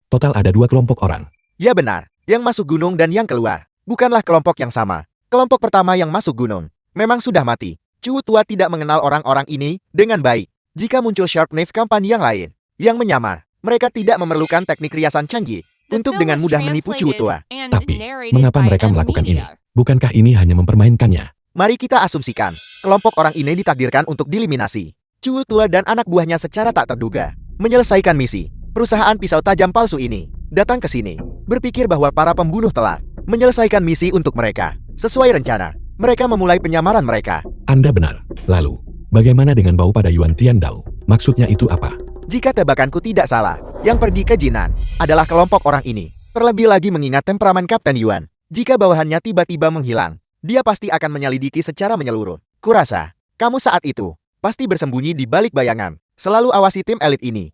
Total ada 2 kelompok orang. Ya benar, yang masuk gunung dan yang keluar. Bukanlah kelompok yang sama. Kelompok pertama yang masuk gunung memang sudah mati. Chu Tua tidak mengenal orang-orang ini dengan baik. Jika muncul Sharp Knife Company yang lain yang menyamar, mereka tidak memerlukan teknik riasan canggih The untuk film dengan was mudah menipu Chu translated Tua. and Tapi, narrated mengapa by mereka M melakukan ini? Media. Bukankah ini hanya mempermainkannya? Mari kita asumsikan, kelompok orang ini ditakdirkan untuk dieliminasi. Chu Tua dan anak buahnya secara tak terduga menyelesaikan misi. Perusahaan pisau tajam palsu ini datang ke sini, berpikir bahwa para pembunuh telah menyelesaikan misi untuk mereka. Sesuai rencana, mereka memulai penyamaran mereka. Anda benar. Lalu, bagaimana dengan bau pada Yuan Tiandao? Maksudnya itu apa? Jika tebakanku tidak salah, yang pergi ke Jinan adalah kelompok orang ini. Terlebih lagi mengingat temperamen Kapten Yuan. Jika bawahannya tiba-tiba menghilang, dia pasti akan menyelidiki secara menyeluruh. Kurasa, kamu saat itu pasti bersembunyi di balik bayangan. Selalu awasi tim elit ini.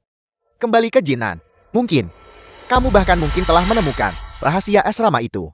Kembali ke Jinan. Mungkin. Kamu bahkan mungkin telah menemukan rahasia asrama itu.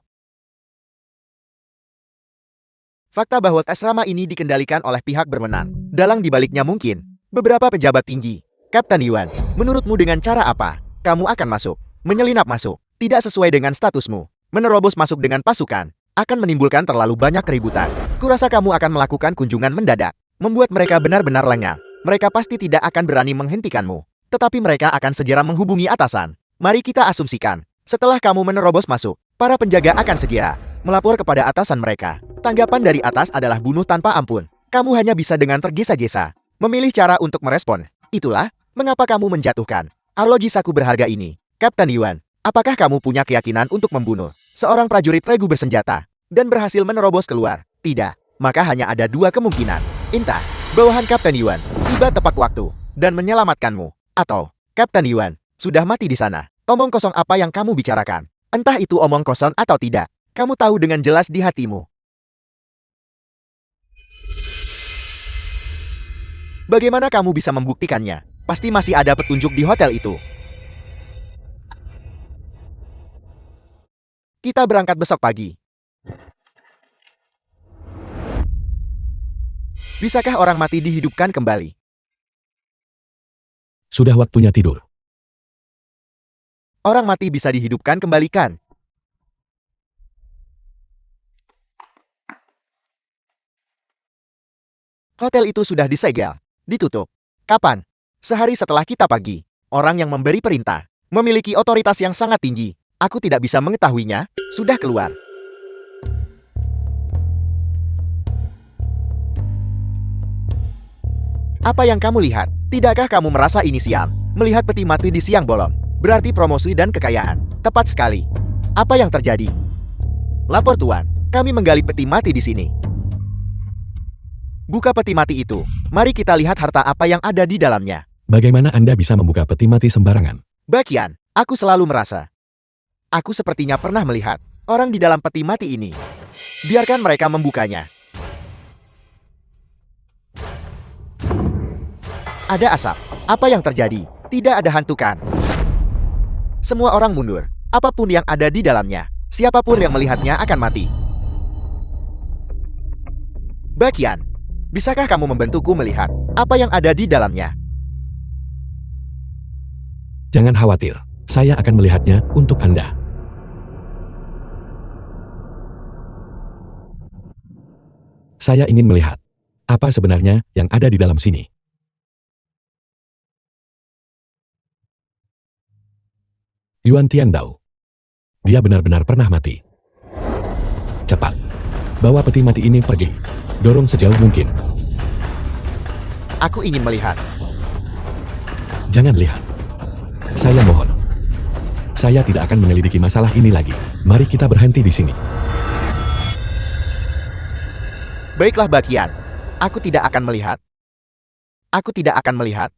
Fakta bahwa asrama ini dikendalikan oleh pihak berwenang. Dalang dibaliknya mungkin beberapa pejabat tinggi. Kapten Yuan, menurutmu dengan cara apa kamu akan masuk? Menyelinap masuk, tidak sesuai dengan statusmu. Menerobos masuk dengan pasukan akan menimbulkan terlalu banyak keributan. Kurasa kamu akan melakukan kunjungan mendadak, membuat mereka benar-benar lengah. Mereka pasti tidak akan berani menghentikanmu. Tetapi mereka akan segera menghubungi atasan. Mari kita asumsikan, setelah kamu menerobos masuk, para penjaga akan segera melapor kepada atasan mereka. Tanggapan dari atas adalah bunuh tanpa ampun. Kamu hanya bisa dengan tergesa-gesa memilih cara untuk merespon. Itulah mengapa kamu menjatuhkan arlojisaku berharga ini. Kapten Yuan, apakah kamu punya keyakinan untuk membunuh seorang prajurit regu bersenjata dan berhasil menerobos keluar? Tidak, maka hanya ada 2 kemungkinan. Entah bawahan Kapten Yuan tiba tepat waktu dan menyelamatkanmu, atau Kapten Yuan sudah mati di sana. Omong kosong apa yang kamu bicarakan? Entah itu omong kosong atau tidak, kamu tahu dengan jelas di hatimu. Bagaimana kamu bisa membuktikannya? Pasti masih ada petunjuk di hotel itu. Kita berangkat besok pagi. Bisakah orang mati dihidupkan kembali? Sudah waktunya tidur. Orang mati bisa dihidupkan kembali kan? Hotel itu sudah disegel, ditutup. Kapan? Sehari setelah kita pergi. Orang yang memberi perintah memiliki otoritas yang sangat tinggi. Aku tidak bisa mengetahuinya, sudah keluar. Apa yang kamu lihat? Tidakkah kamu merasa ini sial? Melihat peti mati di siang bolong berarti promosi dan kekayaan. Tepat sekali. Apa yang terjadi? Lapor Tuan, kami menggali peti mati di sini. Buka peti mati itu. Mari kita lihat harta apa yang ada di dalamnya. Bagaimana Anda bisa membuka peti mati sembarangan? Bagian, aku selalu merasa. Aku sepertinya pernah melihat orang di dalam peti mati ini. Biarkan mereka membukanya. Ada asap. Apa yang terjadi? Tidak ada hantu kan? Semua orang mundur. Apapun yang ada di dalamnya, siapapun yang melihatnya akan mati. Bagian, bisakah kamu membantuku melihat apa yang ada di dalamnya? Jangan khawatir, saya akan melihatnya untuk Anda. Saya ingin melihat apa sebenarnya yang ada di dalam sini. Yuan Tiandao. Dia benar-benar pernah mati. Cepat. Bawa peti mati ini pergi. Dorong sejauh mungkin. Aku ingin melihat. Jangan lihat. Saya mohon. Saya tidak akan menyelidiki masalah ini lagi. Mari kita berhenti di sini. Baiklah Bakian. Aku tidak akan melihat. Aku tidak akan melihat.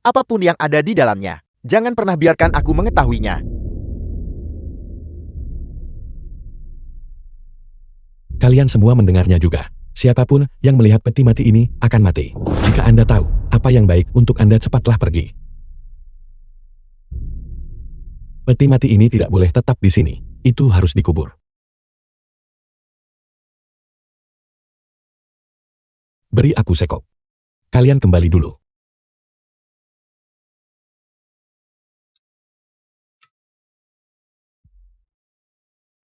Apapun yang ada di dalamnya, jangan pernah biarkan aku mengetahuinya. Kalian semua mendengarnya juga. Siapapun yang melihat peti mati ini akan mati. Jika Anda tahu apa yang baik untuk Anda, cepatlah pergi. Peti mati ini tidak boleh tetap di sini. Itu harus dikubur. Beri aku sekop. Kalian kembali dulu.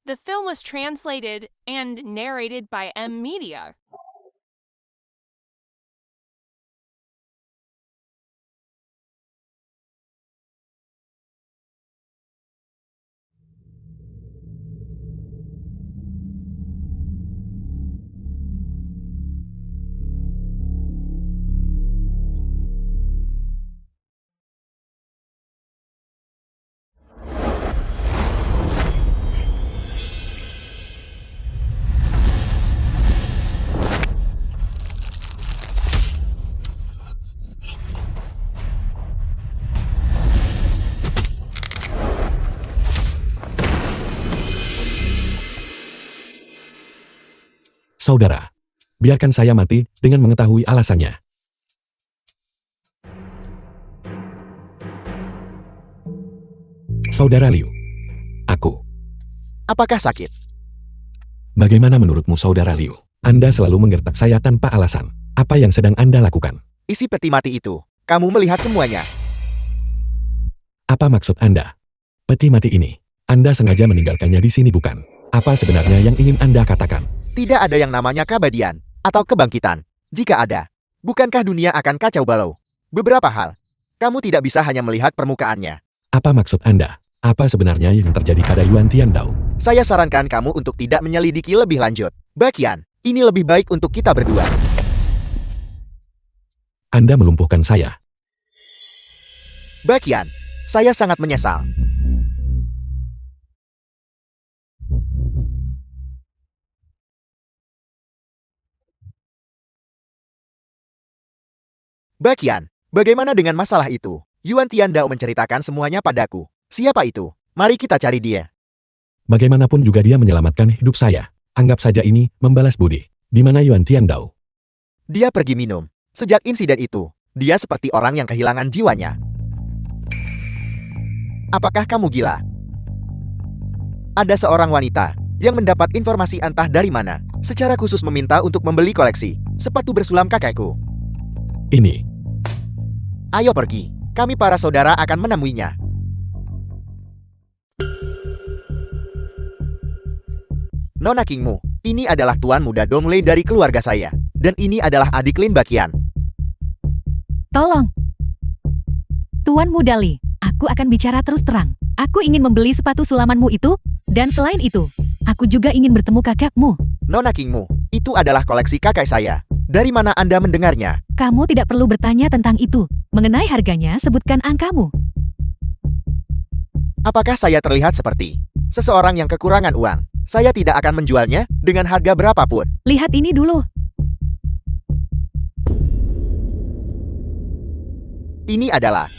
The film was translated and narrated by M Media. Saudara, biarkan saya mati dengan mengetahui alasannya. Saudara Liu, aku. Apakah sakit? Bagaimana menurutmu, Saudara Liu? Anda selalu menggertak saya tanpa alasan. Apa yang sedang Anda lakukan? Isi peti mati itu. Kamu melihat semuanya. Apa maksud Anda? Peti mati ini. Anda sengaja meninggalkannya di sini, bukan? Apa sebenarnya yang ingin Anda katakan? Tidak ada yang namanya keabadian atau kebangkitan. Jika ada, bukankah dunia akan kacau balau? Beberapa hal. Kamu tidak bisa hanya melihat permukaannya. Apa maksud Anda? Apa sebenarnya yang terjadi pada Yuan Tiandao? Saya sarankan kamu untuk tidak menyelidiki lebih lanjut. Bakian, ini lebih baik untuk kita berdua. Anda melumpuhkan saya. Bakian, saya sangat menyesal. Bakian, bagaimana dengan masalah itu? Yuan Tiandao menceritakan semuanya padaku. Siapa itu? Mari kita cari dia. Bagaimanapun juga dia menyelamatkan hidup saya. Anggap saja ini membalas budi. Di mana Yuan Tiandao? Dia pergi minum. Sejak insiden itu, dia seperti orang yang kehilangan jiwanya. Apakah kamu gila? Ada seorang wanita yang mendapat informasi entah dari mana, secara khusus meminta untuk membeli koleksi sepatu bersulam kakekku. Ini. Ayo pergi. Kami para saudara akan menemuinya. Nona Kingmu, ini adalah Tuan Muda Donglei dari keluarga saya. Dan ini adalah adik Lin Bakian. Tolong. Tuan Muda Li, aku akan bicara terus terang. Aku ingin membeli sepatu sulamanmu itu, dan selain itu, aku juga ingin bertemu kakekmu. Nona Kingmu, itu adalah koleksi kakek saya. Dari mana Anda mendengarnya? Kamu tidak perlu bertanya tentang itu. Mengenai harganya, sebutkan angkamu. Apakah saya terlihat seperti seseorang yang kekurangan uang? Saya tidak akan menjualnya dengan harga berapapun. Lihat ini dulu. Ini adalah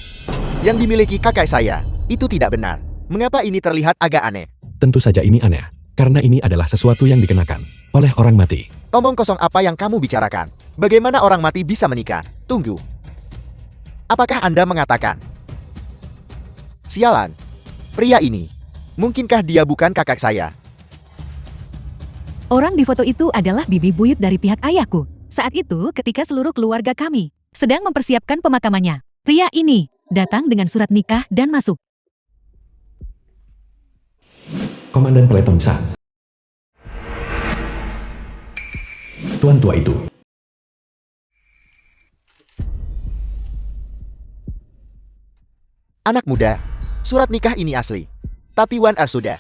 yang dimiliki kakek saya. Itu tidak benar. Mengapa ini terlihat agak aneh? Tentu saja ini aneh. Karena ini adalah sesuatu yang dikenakan oleh orang mati. Omong kosong apa yang kamu bicarakan? Bagaimana orang mati bisa menikah? Tunggu. Apakah Anda mengatakan? Sialan. Pria ini. Mungkinkah dia bukan kakak saya? Orang di foto itu adalah bibi buyut dari pihak ayahku. Saat itu ketika seluruh keluarga kami sedang mempersiapkan pemakamannya. Pria ini datang dengan surat nikah dan masuk. Komandan Peleton San. Tuan tua itu. Anak muda, surat nikah ini asli. Tatiwan Arsuda.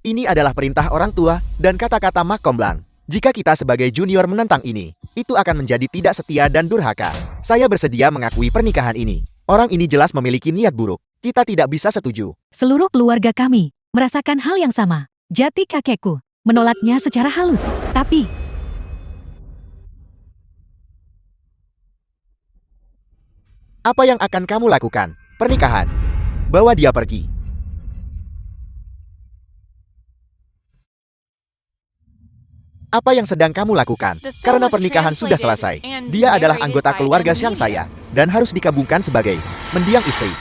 Ini adalah perintah orang tua dan kata-kata Mak Komblang. Jika kita sebagai junior menentang ini, itu akan menjadi tidak setia dan durhaka. Saya bersedia mengakui pernikahan ini. Orang ini jelas memiliki niat buruk. Kita tidak bisa setuju. Seluruh keluarga kami merasakan hal yang sama. Jati kakekku menolaknya secara halus. Tapi, Apa yang akan kamu lakukan? Pernikahan. Bawa dia pergi. Apa yang sedang kamu lakukan? The film Karena was pernikahan sudah translated selesai. and Dia adalah narrated anggota by keluarga Emily. Syang saya dan harus dikabungkan sebagai mendiang istri.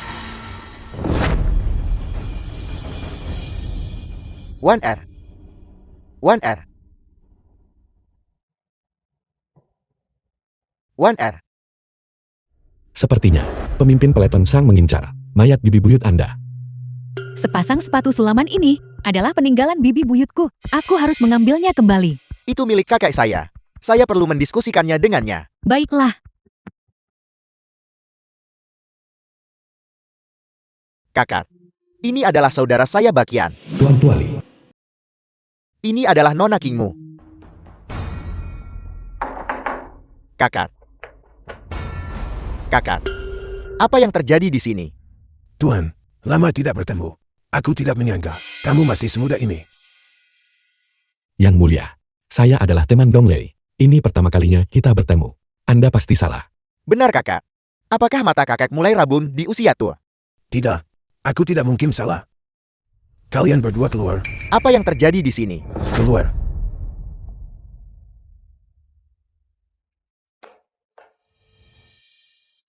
1R. 1R. 1R. Sepertinya, pemimpin peleton Sang mengincar mayat bibi buyut Anda. sepasang sepatu sulaman ini adalah peninggalan bibi buyutku. Aku harus mengambilnya kembali. Itu milik kakek saya. Saya perlu mendiskusikannya dengannya. Baiklah, Kakak. Ini adalah saudara saya Bakian. Tuan Tuali, Ini adalah Nona Kingmu. Kakak. Kakak. Apa yang terjadi di sini? Tuan, lama tidak bertemu. Aku tidak menyangka kamu masih semuda ini. Yang Mulia, saya adalah teman Donglei. Ini pertama kalinya kita bertemu. Anda pasti salah. Benar kakak. Apakah mata kakek mulai rabun di usia tua? Tidak, aku tidak mungkin salah. Kalian berdua keluar, Apa yang terjadi di sini? keluar.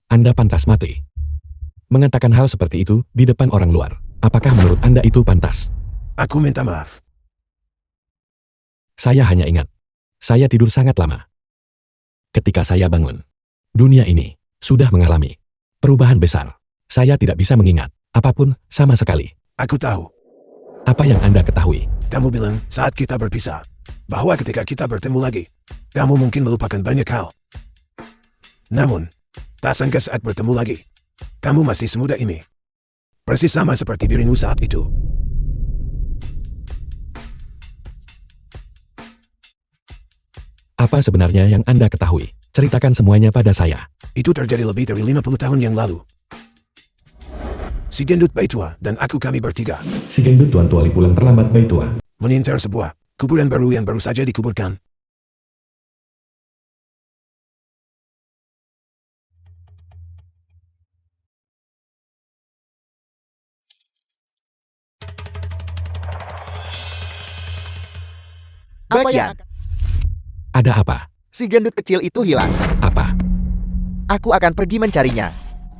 Anda pantas mati. Mengatakan hal seperti itu di depan orang luar. Apakah menurut Anda itu pantas? Aku minta maaf. Saya hanya ingat. Saya tidur sangat lama. Ketika saya bangun, dunia ini sudah mengalami perubahan besar. Saya tidak bisa mengingat apapun sama sekali. Aku tahu. Apa yang Anda ketahui? Kamu bilang saat kita berpisah, bahwa ketika kita bertemu lagi, kamu mungkin melupakan banyak hal. Namun, tak sangka saat bertemu lagi, kamu masih semuda ini. Persis sama seperti dirimu saat itu. Apa sebenarnya yang Anda ketahui? Ceritakan semuanya pada saya. Itu terjadi lebih dari 50 tahun yang lalu. Si gendut Baitua dan aku kami bertiga Si gendut Tuan Tuali pulang terlambat Baitua. mengincar sebuah kuburan baru yang baru saja dikuburkan. Bakian. Ada apa? Si gendut kecil itu hilang. Apa? Aku akan pergi mencarinya.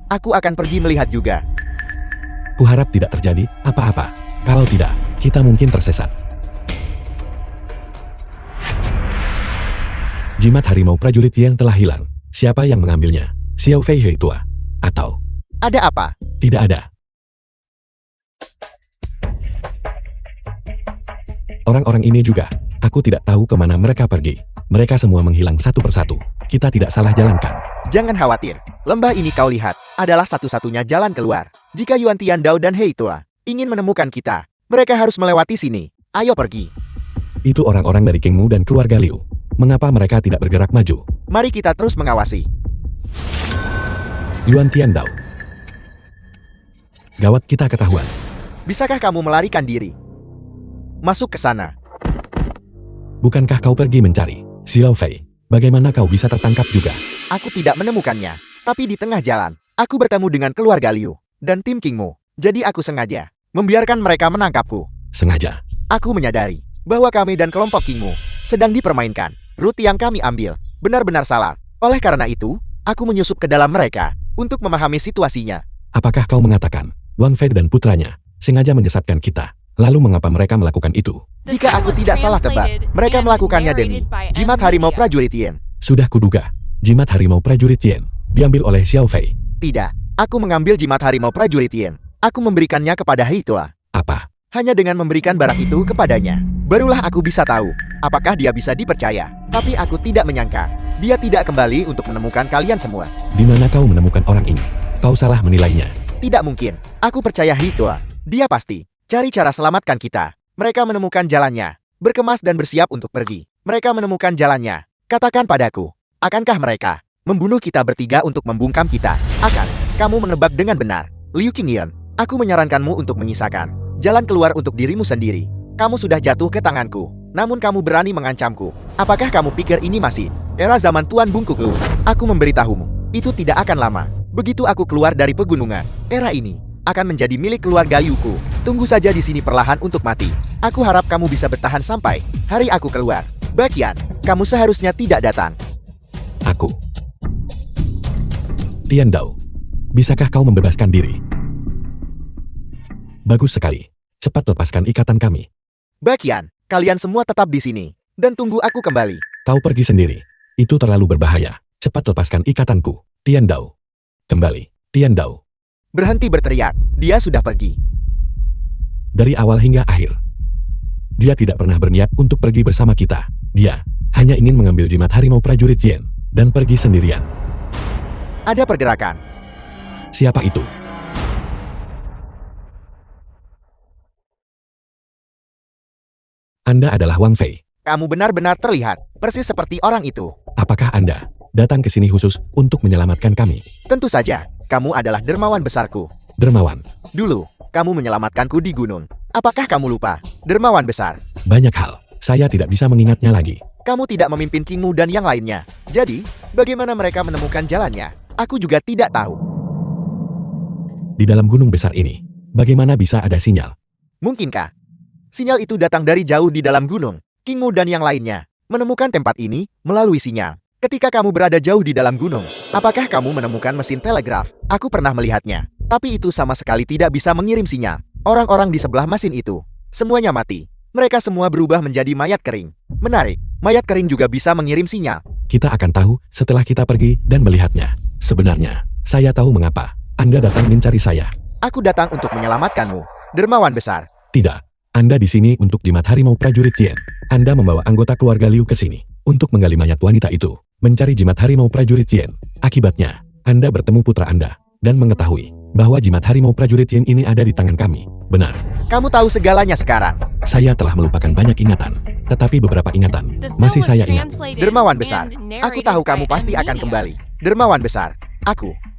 Aku akan pergi melihat juga. Kuharap tidak terjadi apa-apa. Kalau tidak, kita mungkin tersesat. Jimat harimau prajurit yang telah hilang. Siapa yang mengambilnya? Xiao Fei Hui tua? Atau Ada apa? tidak ada? Orang-orang ini juga. Aku tidak tahu kemana mereka pergi. Mereka semua menghilang satu persatu. Kita tidak salah jalankan. Jangan khawatir. Lembah ini kau lihat adalah satu-satunya jalan keluar. Jika Yuan Tiandao dan Hei Tua ingin menemukan kita, mereka harus melewati sini. Ayo pergi. Itu orang-orang dari Kingmu dan keluarga Liu. Mengapa mereka tidak bergerak maju? Mari kita terus mengawasi. Yuan Tiandao. Gawat, kita ketahuan. Bisakah kamu melarikan diri? Masuk ke sana. Bukankah kau pergi mencari Xiao Fei? Bagaimana kau bisa tertangkap juga? Aku tidak menemukannya. Tapi di tengah jalan, aku bertemu dengan keluarga Liu dan tim Kingmu. Jadi aku sengaja membiarkan mereka menangkapku. Sengaja. Aku menyadari bahwa kami dan kelompok Kingmu sedang dipermainkan. Rute yang kami ambil benar-benar salah. Oleh karena itu, aku menyusup ke dalam mereka untuk memahami situasinya. Apakah kau mengatakan Wang Fei dan putranya sengaja menyesatkan kita? Lalu mengapa mereka melakukan itu? The Jika film aku was tidak salah tebak, translated mereka and melakukannya demi narrated by jimat Emily. harimau prajurit Yen. Sudah kuduga. Jimat harimau prajurit Yen diambil oleh Xiao Fei. Tidak, aku mengambil jimat harimau prajurit Yen. Aku memberikannya kepada Hei Tua. Apa? Hanya dengan memberikan barang itu kepadanya, barulah aku bisa tahu apakah dia bisa dipercaya. Tapi aku tidak menyangka dia tidak kembali untuk menemukan kalian semua. Di mana kau menemukan orang ini? Kau salah menilainya. Tidak mungkin. Aku percaya Hei Tua. Dia pasti cari cara selamatkan kita. Mereka menemukan jalannya, berkemas dan bersiap untuk pergi. Mereka menemukan jalannya. Katakan padaku, akankah mereka membunuh kita bertiga untuk membungkam kita? Akan. Kamu menebak dengan benar. Liu Qingyan, aku menyarankanmu untuk menyisakan jalan keluar untuk dirimu sendiri. Kamu sudah jatuh ke tanganku. Namun kamu berani mengancamku. Apakah kamu pikir ini masih era zaman Tuan Bungkuk Lu? Aku memberitahumu, itu tidak akan lama. Begitu aku keluar dari pegunungan, era ini akan menjadi milik keluarga Liuku. Tunggu saja di sini perlahan untuk mati. Aku harap kamu bisa bertahan sampai hari aku keluar. Bagian, kamu seharusnya tidak datang. Aku. Tian Dao, bisakah kau membebaskan diri? Bagus sekali. Cepat lepaskan ikatan kami. Bagian, kalian semua tetap di sini dan tunggu aku kembali. Kau pergi sendiri. Itu terlalu berbahaya. Cepat lepaskan ikatanku. Tian Dao. Kembali. Tian Dao. Berhenti berteriak. Dia sudah pergi. Dari awal hingga akhir, dia tidak pernah berniat untuk pergi bersama kita. Dia hanya ingin mengambil jimat harimau prajurit Yen dan pergi sendirian. Ada pergerakan. Siapa itu? Anda adalah Wang Fei. Kamu benar-benar terlihat persis seperti orang itu. Apakah Anda datang ke sini khusus untuk menyelamatkan kami? Tentu saja, kamu adalah dermawan besarku. Dermawan. Dulu, kamu menyelamatkanku di gunung. Apakah kamu lupa? Dermawan besar. Banyak hal. Saya tidak bisa mengingatnya lagi. Kamu tidak memimpin Kingmu dan yang lainnya. Jadi, bagaimana mereka menemukan jalannya? Aku juga tidak tahu. Di dalam gunung besar ini, bagaimana bisa ada sinyal? Mungkinkah sinyal itu datang dari jauh di dalam gunung? Kingmu dan yang lainnya menemukan tempat ini melalui sinyal. Ketika kamu berada jauh di dalam gunung, apakah kamu menemukan mesin telegraf? Aku pernah melihatnya, tapi itu sama sekali tidak bisa mengirim sinyal. Orang-orang di sebelah mesin itu, semuanya mati. Mereka semua berubah menjadi mayat kering. Menarik, mayat kering juga bisa mengirim sinyal. Kita akan tahu setelah kita pergi dan melihatnya. Sebenarnya, saya tahu mengapa Anda datang mencari saya. Aku datang untuk menyelamatkanmu, dermawan besar. Tidak. Anda di sini untuk jimat harimau prajurit Yen. Anda membawa anggota keluarga Liu ke sini untuk menggali mayat wanita itu, mencari jimat harimau prajurit Yen. Akibatnya, Anda bertemu putra Anda dan mengetahui bahwa jimat harimau prajurit Yen ini ada di tangan kami. Benar. Kamu tahu segalanya sekarang. Saya telah melupakan banyak ingatan, tetapi beberapa ingatan The film masih was saya ingat. translated Dermawan besar, and aku narrated tahu by kamu pasti akan Emilia. kembali. Dermawan besar,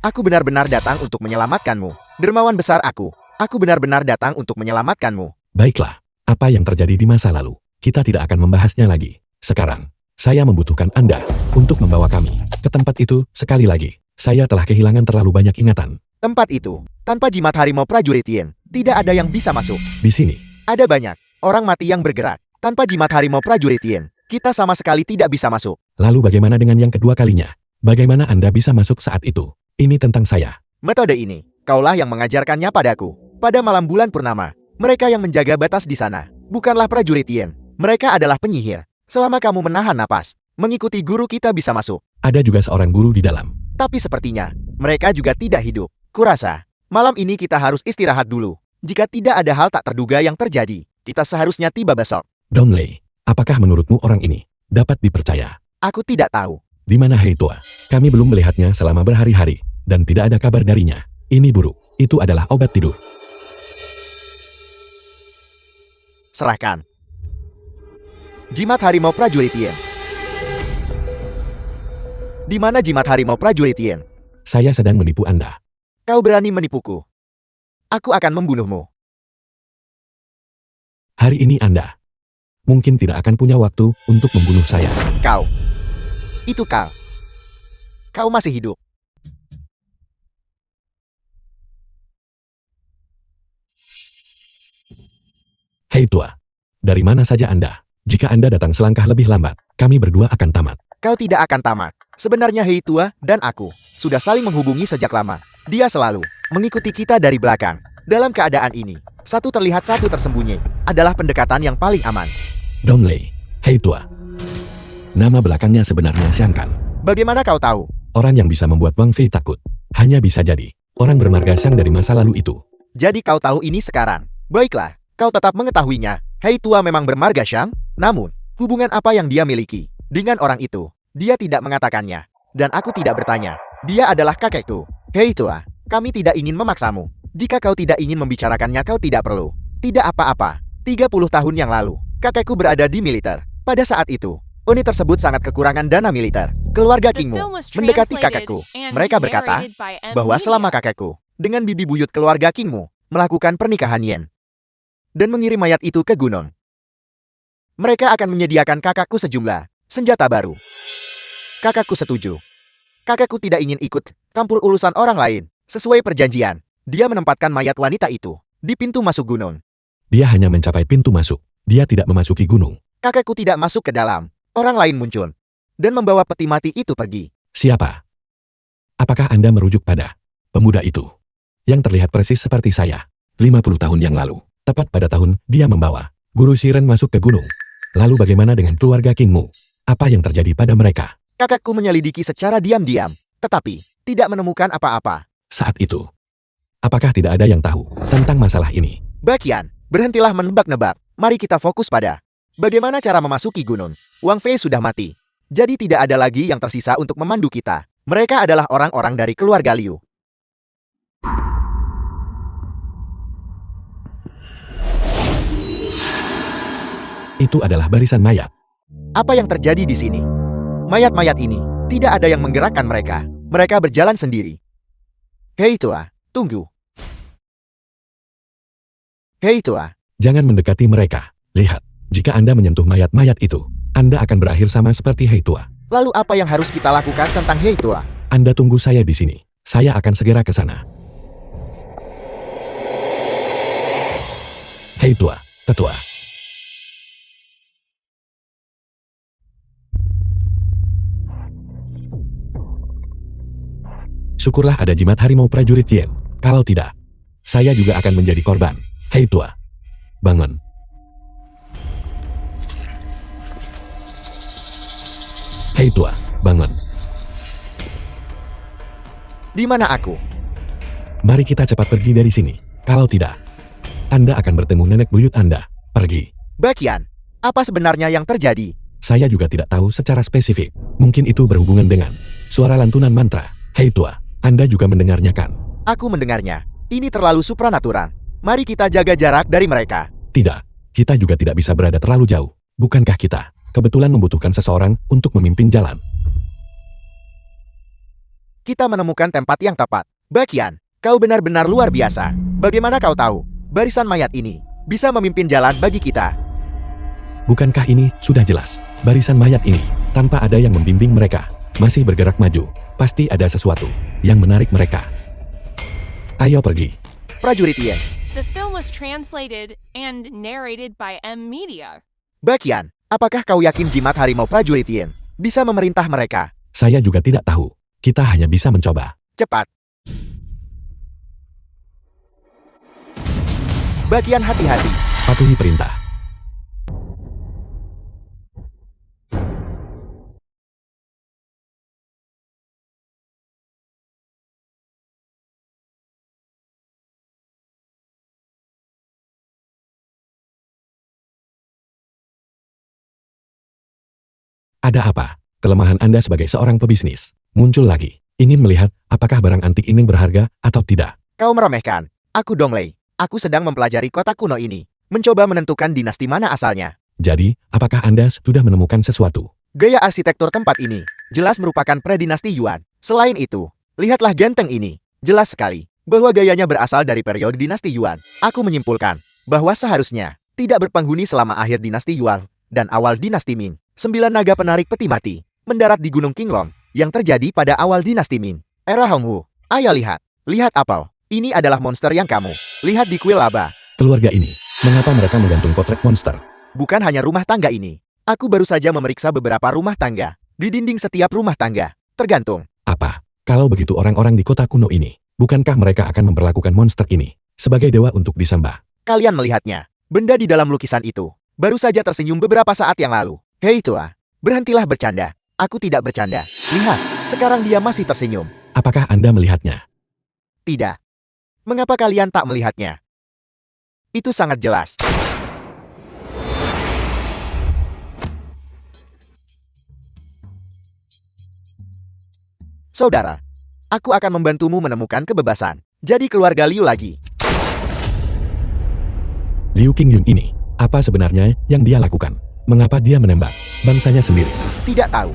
aku benar-benar datang untuk menyelamatkanmu. Dermawan besar aku benar-benar datang untuk menyelamatkanmu. Baiklah, apa yang terjadi di masa lalu, kita tidak akan membahasnya lagi. Sekarang, saya membutuhkan Anda untuk membawa kami ke tempat itu sekali lagi. Saya telah kehilangan terlalu banyak ingatan. Tempat itu, tanpa jimat harimau prajurit Yen, tidak ada yang bisa masuk. Di sini, Ada banyak orang mati yang bergerak. Tanpa jimat harimau prajurit Yen, kita sama sekali tidak bisa masuk. lalu bagaimana dengan yang kedua kalinya? Bagaimana Anda bisa masuk saat itu? Ini tentang saya. Metode ini, kaulah yang mengajarkannya padaku. Pada malam bulan purnama, mereka yang menjaga batas di sana, bukanlah prajurit Yen. Mereka adalah penyihir. Selama kamu menahan napas, mengikuti guru kita bisa masuk. Ada juga seorang guru di dalam. Tapi sepertinya, mereka juga tidak hidup. Kurasa, malam ini kita harus istirahat dulu. Jika tidak ada hal tak terduga yang terjadi, kita seharusnya tiba besok. Donglei, apakah menurutmu orang ini dapat dipercaya? Aku tidak tahu. Di mana Hei Tua? Kami belum melihatnya selama berhari-hari, dan tidak ada kabar darinya. Ini buruk. Itu adalah obat tidur. Serahkan jimat harimau prajurit Yen. Di mana jimat harimau prajurit Yen? Saya sedang menipu Anda. Kau berani menipuku. Aku akan membunuhmu. Hari ini Anda mungkin tidak akan punya waktu untuk membunuh saya. Kau. Itu kau. Kau masih hidup. Hei Tua, dari mana saja Anda? Jika Anda datang selangkah lebih lambat, kami berdua akan tamat. Kau tidak akan tamat. Sebenarnya Hei Tua dan aku sudah saling menghubungi sejak lama. Dia selalu mengikuti kita dari belakang. Dalam keadaan ini, satu terlihat satu tersembunyi adalah pendekatan yang paling aman. Donglei, Hei Tua. Nama belakangnya sebenarnya Xiang Kan. Bagaimana kau tahu? Orang yang bisa membuat Wang Fei takut. Hanya bisa jadi orang bermarga Xiang dari masa lalu itu. Jadi kau tahu ini sekarang. Baiklah, kau tetap mengetahuinya. Hei Tua memang bermarga Xiang, namun, hubungan apa yang dia miliki dengan orang itu? Dia tidak mengatakannya. Dan aku tidak bertanya. Dia adalah kakekku. Hei Tua, kami tidak ingin memaksamu. Jika kau tidak ingin membicarakannya, kau tidak perlu. Tidak apa-apa. 30 tahun yang lalu, kakekku berada di militer. Pada saat itu, unit tersebut sangat kekurangan dana militer. Keluarga The Kingmu film was mendekati translated kakekku. and Mereka berkata narrated by bahwa Emilia. selama kakekku dengan bibi buyut keluarga Kingmu melakukan pernikahan Yen dan mengirim mayat itu ke gunung. Mereka akan menyediakan kakakku sejumlah senjata baru. Kakakku setuju. Kakakku tidak ingin ikut campur urusan orang lain. Sesuai perjanjian, dia menempatkan mayat wanita itu di pintu masuk gunung. Dia hanya mencapai pintu masuk. Dia tidak memasuki gunung. Kakakku tidak masuk ke dalam. Orang lain muncul dan membawa peti mati itu pergi. Siapa? Apakah Anda merujuk pada pemuda itu? Yang terlihat persis seperti saya. 50 tahun yang lalu. Tepat pada tahun dia membawa Guru Shiren masuk ke gunung. Lalu bagaimana dengan keluarga Kingmu? Apa yang terjadi pada mereka? Kakakku menyelidiki secara diam-diam, tetapi tidak menemukan apa-apa. Saat itu, apakah tidak ada yang tahu tentang masalah ini? Bakian, berhentilah menebak-nebak. Mari kita fokus pada bagaimana cara memasuki gunung. Wang Fei sudah mati. Jadi tidak ada lagi yang tersisa untuk memandu kita. Mereka adalah orang-orang dari keluarga Liu. Itu adalah barisan mayat. Apa yang terjadi di sini? Mayat-mayat ini, tidak ada yang menggerakkan mereka. Mereka berjalan sendiri. Hei Tua, tunggu. Hei Tua. Jangan mendekati mereka. Lihat, jika Anda menyentuh mayat-mayat itu, Anda akan berakhir sama seperti Hei Tua. Lalu apa yang harus kita lakukan tentang Hei Tua? Anda tunggu saya di sini. Saya akan segera ke sana. Hei Tua, Tetua. Syukurlah ada jimat harimau prajurit Yen. Kalau tidak, saya juga akan menjadi korban. Hei Tua, bangun. Hei Tua, bangun. Di mana aku? Mari kita cepat pergi dari sini. Kalau tidak, Anda akan bertemu nenek buyut Anda. Pergi. Bakian, apa sebenarnya yang terjadi? Saya juga tidak tahu secara spesifik. Mungkin itu berhubungan dengan suara lantunan mantra. Hei Tua, Anda juga mendengarnya kan? Aku mendengarnya. Ini terlalu supranatural. Mari kita jaga jarak dari mereka. Tidak, kita juga tidak bisa berada terlalu jauh. Bukankah kita kebetulan membutuhkan seseorang untuk memimpin jalan? Kita menemukan tempat yang tepat. Bakian, kau benar-benar luar biasa. Bagaimana kau tahu? Barisan mayat ini bisa memimpin jalan bagi kita. Bukankah ini sudah jelas? Barisan mayat ini, tanpa ada yang membimbing mereka, masih bergerak maju. Pasti ada sesuatu yang menarik mereka. Ayo pergi. Prajurit Yen. The film was translated and narrated by M Media. Bakian, apakah kau yakin jimat harimau prajurit Yen bisa memerintah mereka? Saya juga tidak tahu. Kita hanya bisa mencoba. Cepat. Bakian hati-hati. Patuhi perintah. Ada apa? Kelemahan Anda sebagai seorang pebisnis muncul lagi. Ingin melihat apakah barang antik ini berharga atau tidak. Kau meremehkan. Aku Donglei. Aku sedang mempelajari kota kuno ini. Mencoba menentukan dinasti mana asalnya. Jadi, apakah Anda sudah menemukan sesuatu? Gaya arsitektur tempat ini jelas merupakan predinasti Yuan. Selain itu, lihatlah genteng ini. Jelas sekali bahwa gayanya berasal dari periode dinasti Yuan. Aku menyimpulkan bahwa seharusnya tidak berpenghuni selama akhir dinasti Yuan dan awal dinasti Ming. 9 naga penarik peti mati mendarat di Gunung Qinglong yang terjadi pada awal dinasti Ming. Era Hongwu. Ayo lihat. Lihat apa? Ini adalah monster yang kamu lihat di kuil laba. Keluarga ini, mengapa mereka menggantung potret monster? Bukan hanya rumah tangga ini. Aku baru saja memeriksa beberapa rumah tangga. Di dinding setiap rumah tangga tergantung. Apa? Kalau begitu orang-orang di kota kuno ini, bukankah mereka akan memperlakukan monster ini sebagai dewa untuk disembah? Kalian melihatnya. Benda di dalam lukisan itu baru saja tersenyum beberapa saat yang lalu. Hei Tua, berhentilah bercanda. Aku tidak bercanda. Lihat, sekarang dia masih tersenyum. Apakah Anda melihatnya? Tidak. Mengapa kalian tak melihatnya? Itu sangat jelas. Saudara, aku akan membantumu menemukan kebebasan. Jadi keluarga Liu lagi. Liu Qingyun ini, apa sebenarnya yang dia lakukan? Mengapa dia menembak bangsanya sendiri? Tidak tahu.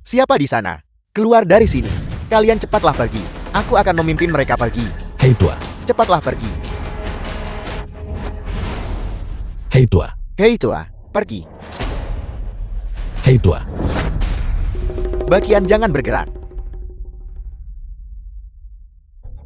Siapa di sana? Keluar dari sini. Kalian cepatlah pergi. Aku akan memimpin mereka pergi. Hei Tua, Cepatlah pergi. hei Tua, Hei tua, pergi. Hei tua, Bagian jangan bergerak.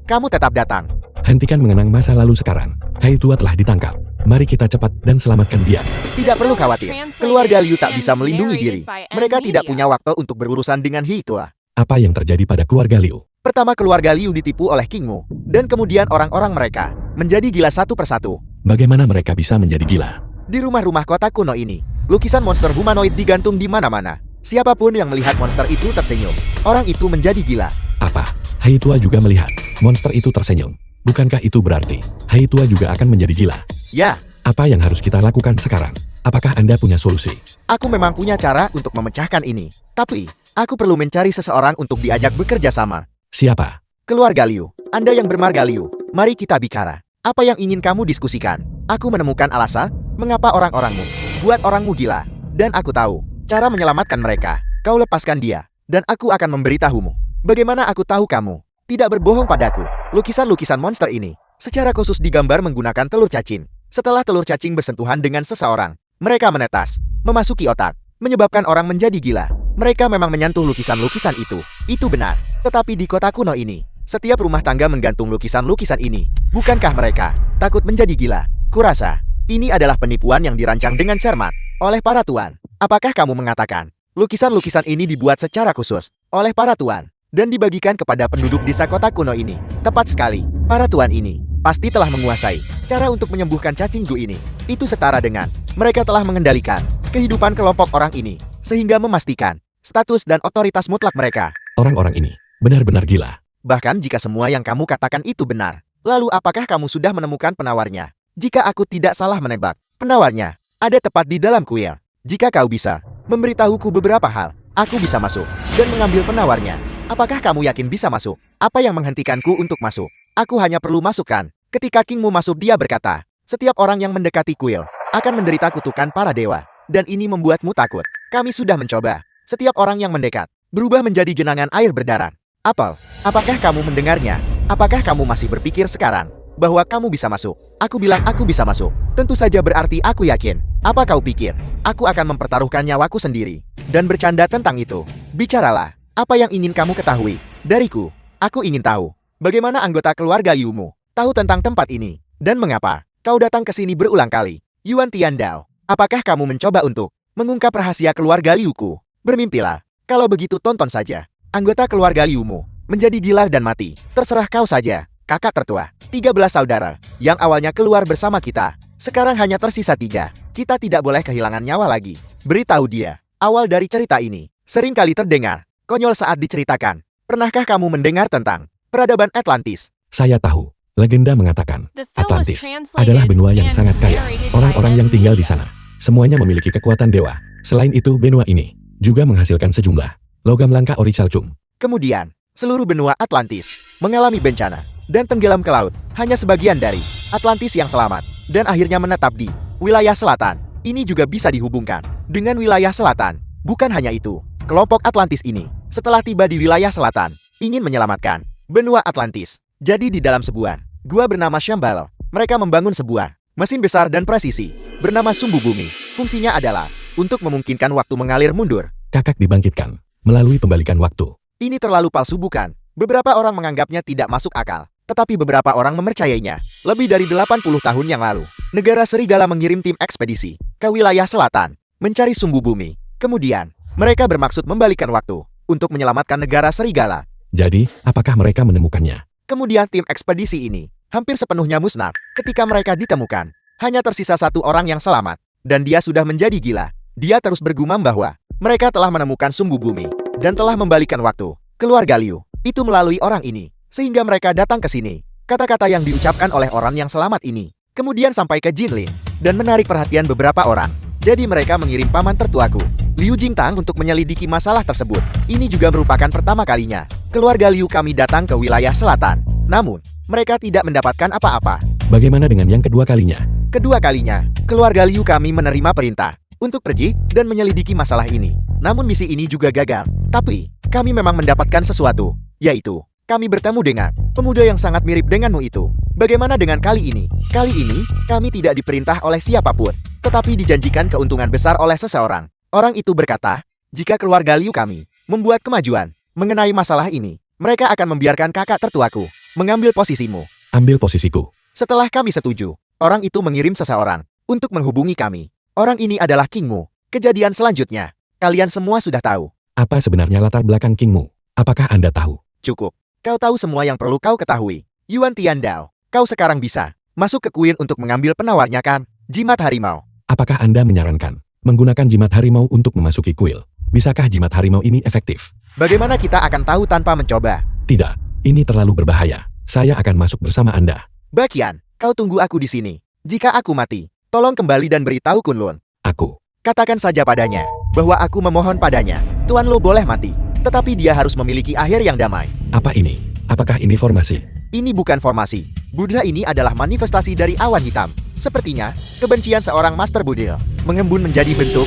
Kamu tetap datang. hentikan mengenang masa lalu sekarang. Hei tua telah ditangkap. Mari kita cepat dan selamatkan dia. Tidak perlu khawatir. Keluarga Liu tak bisa melindungi diri. Mereka tidak punya waktu untuk berurusan dengan Hei tua. Apa yang terjadi pada keluarga Liu? Pertama keluarga Liu ditipu oleh King Mu. Dan kemudian orang-orang mereka menjadi gila satu persatu. Bagaimana mereka bisa menjadi gila? Di rumah-rumah kota kuno ini, lukisan monster humanoid digantung di mana-mana. Siapapun yang melihat monster itu tersenyum. Orang itu menjadi gila. Apa? Hei tua juga melihat. Monster itu tersenyum. Bukankah itu berarti Hei tua juga akan menjadi gila? Ya, Apa yang harus kita lakukan sekarang? Apakah Anda punya solusi? aku memang punya cara untuk memecahkan ini. Tapi, aku perlu mencari seseorang untuk diajak bekerja sama. Siapa? Keluarga Liu, Anda yang bermarga Liu, mari kita bicara. Apa yang ingin kamu diskusikan? Aku menemukan alasan mengapa orang-orangmu buat orangmu gila. Dan aku tahu cara menyelamatkan mereka. Kau lepaskan dia, dan aku akan memberitahumu. Bagaimana aku tahu kamu tidak berbohong padaku? Lukisan-lukisan monster ini secara khusus digambar menggunakan telur cacing. Setelah telur cacing bersentuhan dengan seseorang, mereka menetas, memasuki otak, menyebabkan orang menjadi gila. Mereka memang menyentuh lukisan-lukisan itu. Itu benar. Tetapi di kota kuno ini, setiap rumah tangga menggantung lukisan-lukisan ini. Bukankah mereka takut menjadi gila? Kurasa, ini adalah penipuan yang dirancang dengan cermat oleh para tuan. Apakah kamu mengatakan lukisan-lukisan ini dibuat secara khusus oleh para tuan dan dibagikan kepada penduduk desa kota kuno ini? Tepat sekali. Para tuan ini pasti telah menguasai cara untuk menyembuhkan cacinggu ini. Itu setara dengan mereka telah mengendalikan kehidupan kelompok orang ini, sehingga memastikan status dan otoritas mutlak mereka. Orang-orang ini benar-benar gila. Bahkan jika semua yang kamu katakan itu benar, lalu apakah kamu sudah menemukan penawarnya? Jika aku tidak salah menebak, penawarnya ada tepat di dalam kuil. Jika kau bisa memberitahuku beberapa hal, aku bisa masuk dan mengambil penawarnya. Apakah kamu yakin bisa masuk? Apa yang menghentikanku untuk masuk? Aku hanya perlu masukkan. Ketika Kingmu masuk, dia berkata, setiap orang yang mendekati kuil akan menderita kutukan para dewa. Dan ini membuatmu takut. Kami sudah mencoba. Setiap orang yang mendekat berubah menjadi genangan air berdarah. Apel, apakah kamu mendengarnya? Apakah kamu masih berpikir sekarang bahwa kamu bisa masuk? Aku bilang aku bisa masuk. Tentu saja berarti aku yakin. Apa kau pikir? Aku akan mempertaruhkan nyawaku sendiri dan bercanda tentang itu. Bicaralah. Apa yang ingin kamu ketahui dariku? Aku ingin tahu bagaimana anggota keluarga Liumu tahu tentang tempat ini dan mengapa kau datang ke sini berulang kali. Yuan Tiandao, apakah kamu mencoba untuk mengungkap rahasia keluarga Liuku? Bermimpilah. Kalau begitu tonton saja. Anggota keluarga Liumu menjadi gila dan mati. Terserah kau saja. Kakak tertua, 13 saudara yang awalnya keluar bersama kita, sekarang hanya tersisa 3. Kita tidak boleh kehilangan nyawa lagi. Beritahu dia. Awal dari cerita ini sering kali terdengar konyol saat diceritakan. Pernahkah kamu mendengar tentang peradaban Atlantis? Saya tahu. Legenda mengatakan The film was Atlantis translated adalah benua yang and sangat kaya. narrated by Orang-orang yang M. tinggal di sana semuanya memiliki kekuatan dewa. Selain itu, benua ini juga menghasilkan sejumlah logam langka orichalcum. Kemudian, seluruh benua Atlantis mengalami bencana dan tenggelam ke laut. Hanya sebagian dari Atlantis yang selamat dan akhirnya menetap di wilayah selatan. Ini juga bisa dihubungkan dengan wilayah selatan. Bukan hanya itu, kelompok Atlantis ini setelah tiba di wilayah selatan ingin menyelamatkan benua Atlantis. Jadi di dalam sebuah gua bernama Shambhala, mereka membangun sebuah mesin besar dan presisi bernama sumbu bumi. Fungsinya adalah untuk memungkinkan waktu mengalir mundur. Kakak dibangkitkan melalui pembalikan waktu. Ini terlalu palsu, bukan? Beberapa orang menganggapnya tidak masuk akal, tetapi beberapa orang mempercayainya. Lebih dari 80 tahun yang lalu, negara Serigala mengirim tim ekspedisi ke wilayah selatan mencari sumbu bumi. Kemudian, mereka bermaksud membalikan waktu untuk menyelamatkan negara Serigala. Jadi, apakah mereka menemukannya? Kemudian tim ekspedisi ini hampir sepenuhnya musnah ketika mereka ditemukan. Hanya tersisa 1 orang yang selamat, dan dia sudah menjadi gila. Dia terus bergumam bahwa mereka telah menemukan sumbu bumi dan telah membalikan waktu. Keluarga Liu itu melalui orang ini, sehingga mereka datang ke sini. Kata-kata yang diucapkan oleh orang yang selamat ini kemudian sampai ke Jinlin dan menarik perhatian beberapa orang. Jadi mereka mengirim paman tertuaku, Liu Jingtang, untuk menyelidiki masalah tersebut. Ini juga merupakan pertama kalinya keluarga Liu kami datang ke wilayah selatan. Namun, mereka tidak mendapatkan apa-apa. Bagaimana dengan yang kedua kalinya? Kedua kalinya, keluarga Liu kami menerima perintah untuk pergi dan menyelidiki masalah ini. Namun misi ini juga gagal. Tapi, kami memang mendapatkan sesuatu, yaitu kami bertemu dengan pemuda yang sangat mirip denganmu itu. Bagaimana dengan kali ini? Kali ini, kami tidak diperintah oleh siapapun. tetapi dijanjikan keuntungan besar oleh seseorang. Orang itu berkata, jika keluarga Liu kami membuat kemajuan mengenai masalah ini, mereka akan membiarkan kakak tertuaku mengambil posisimu. Ambil posisiku. Setelah kami setuju, orang itu mengirim seseorang untuk menghubungi kami. Orang ini adalah Kingmu. Kejadian selanjutnya, kalian semua sudah tahu. Apa sebenarnya latar belakang Kingmu? Apakah Anda tahu? Cukup. Kau tahu semua yang perlu kau ketahui. Yuan Tiandao, kau sekarang bisa masuk ke kuil untuk mengambil penawarnya kan? Jimat harimau. Apakah Anda menyarankan menggunakan jimat harimau untuk memasuki kuil? Bisakah jimat harimau ini efektif? Bagaimana kita akan tahu tanpa mencoba? Tidak, ini terlalu berbahaya. Saya akan masuk bersama Anda. Bakian, kau tunggu aku di sini. Jika aku mati, tolong kembali dan beritahu Kunlun. Aku. Katakan saja padanya bahwa aku memohon padanya. Tuan Lo boleh mati, tetapi dia harus memiliki akhir yang damai. Apa ini? Apakah ini formasi? Ini bukan formasi. Buddha ini adalah manifestasi dari awan hitam. Sepertinya, kebencian seorang Master Buddha mengembun menjadi bentuk.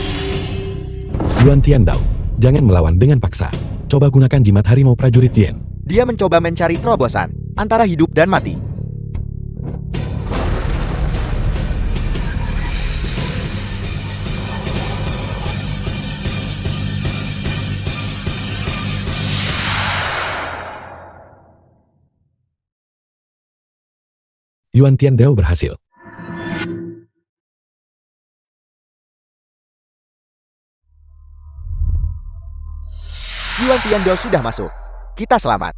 Yuan Tiandao, jangan melawan dengan paksa. Coba gunakan jimat harimau prajurit Tien. Dia mencoba mencari terobosan antara hidup dan mati. Yuan Tiandao berhasil. Yuan Tiandao sudah masuk. Kita selamat.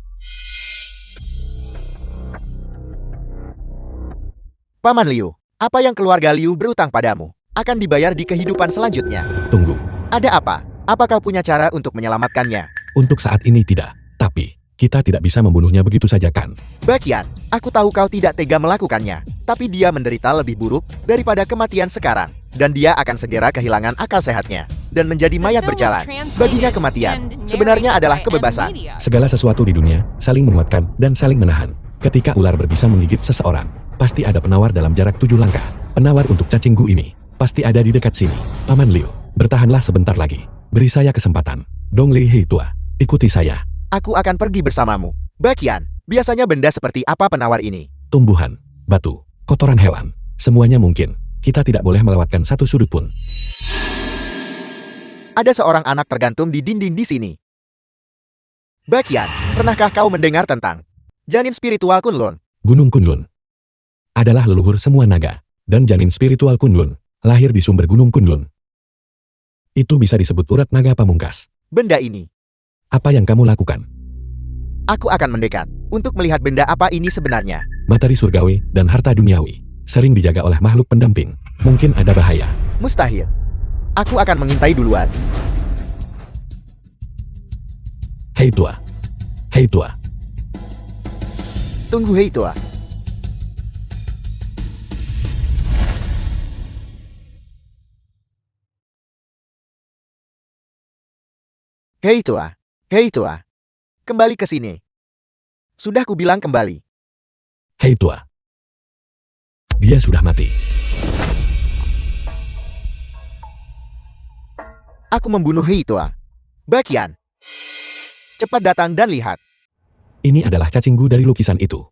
Paman Liu, apa yang keluarga Liu berutang padamu akan dibayar di kehidupan selanjutnya. Tunggu. Ada apa? Apa kau punya cara untuk menyelamatkannya? Untuk saat ini tidak. Tapi, kita tidak bisa membunuhnya begitu saja kan? Bakian, aku tahu kau tidak tega melakukannya. Tapi dia menderita lebih buruk daripada kematian sekarang. Dan dia akan segera kehilangan akal sehatnya. Dan menjadi mayat berjalan. Baginya kematian sebenarnya adalah kebebasan. Segala sesuatu di dunia saling menguatkan dan saling menahan. Ketika ular berbisa menggigit seseorang, pasti ada penawar dalam jarak 7 langkah. Penawar untuk cacing gu ini pasti ada di dekat sini. Paman Liu, bertahanlah sebentar lagi. Beri saya kesempatan. Dong Li Hei tua, ikuti saya. Aku akan pergi bersamamu. Bakian, biasanya benda seperti apa penawar ini? Tumbuhan, batu, kotoran hewan, semuanya mungkin. Kita tidak boleh melewatkan satu sudut pun. Ada seorang anak tergantung di dinding di sini. Bakian, pernahkah kau mendengar tentang janin spiritual Kunlun? Gunung Kunlun adalah leluhur semua naga, dan janin spiritual Kunlun lahir di sumber Gunung Kunlun. Itu bisa disebut urat naga pamungkas. Benda ini. Apa yang kamu lakukan? Aku akan mendekat untuk melihat benda apa ini sebenarnya. Materi surgawi dan harta duniawi sering dijaga oleh makhluk pendamping. Mungkin ada bahaya. Mustahil. Aku akan mengintai duluan. Hei tua. Hei tua. Tunggu hei tua. Hei tua. Hei tua. Kembali ke sini. Sudah kubilang kembali. Hei tua. Dia sudah mati. Aku membunuh Hei tua. Bakian. Cepat datang dan lihat. Ini adalah cacing gu dari lukisan itu.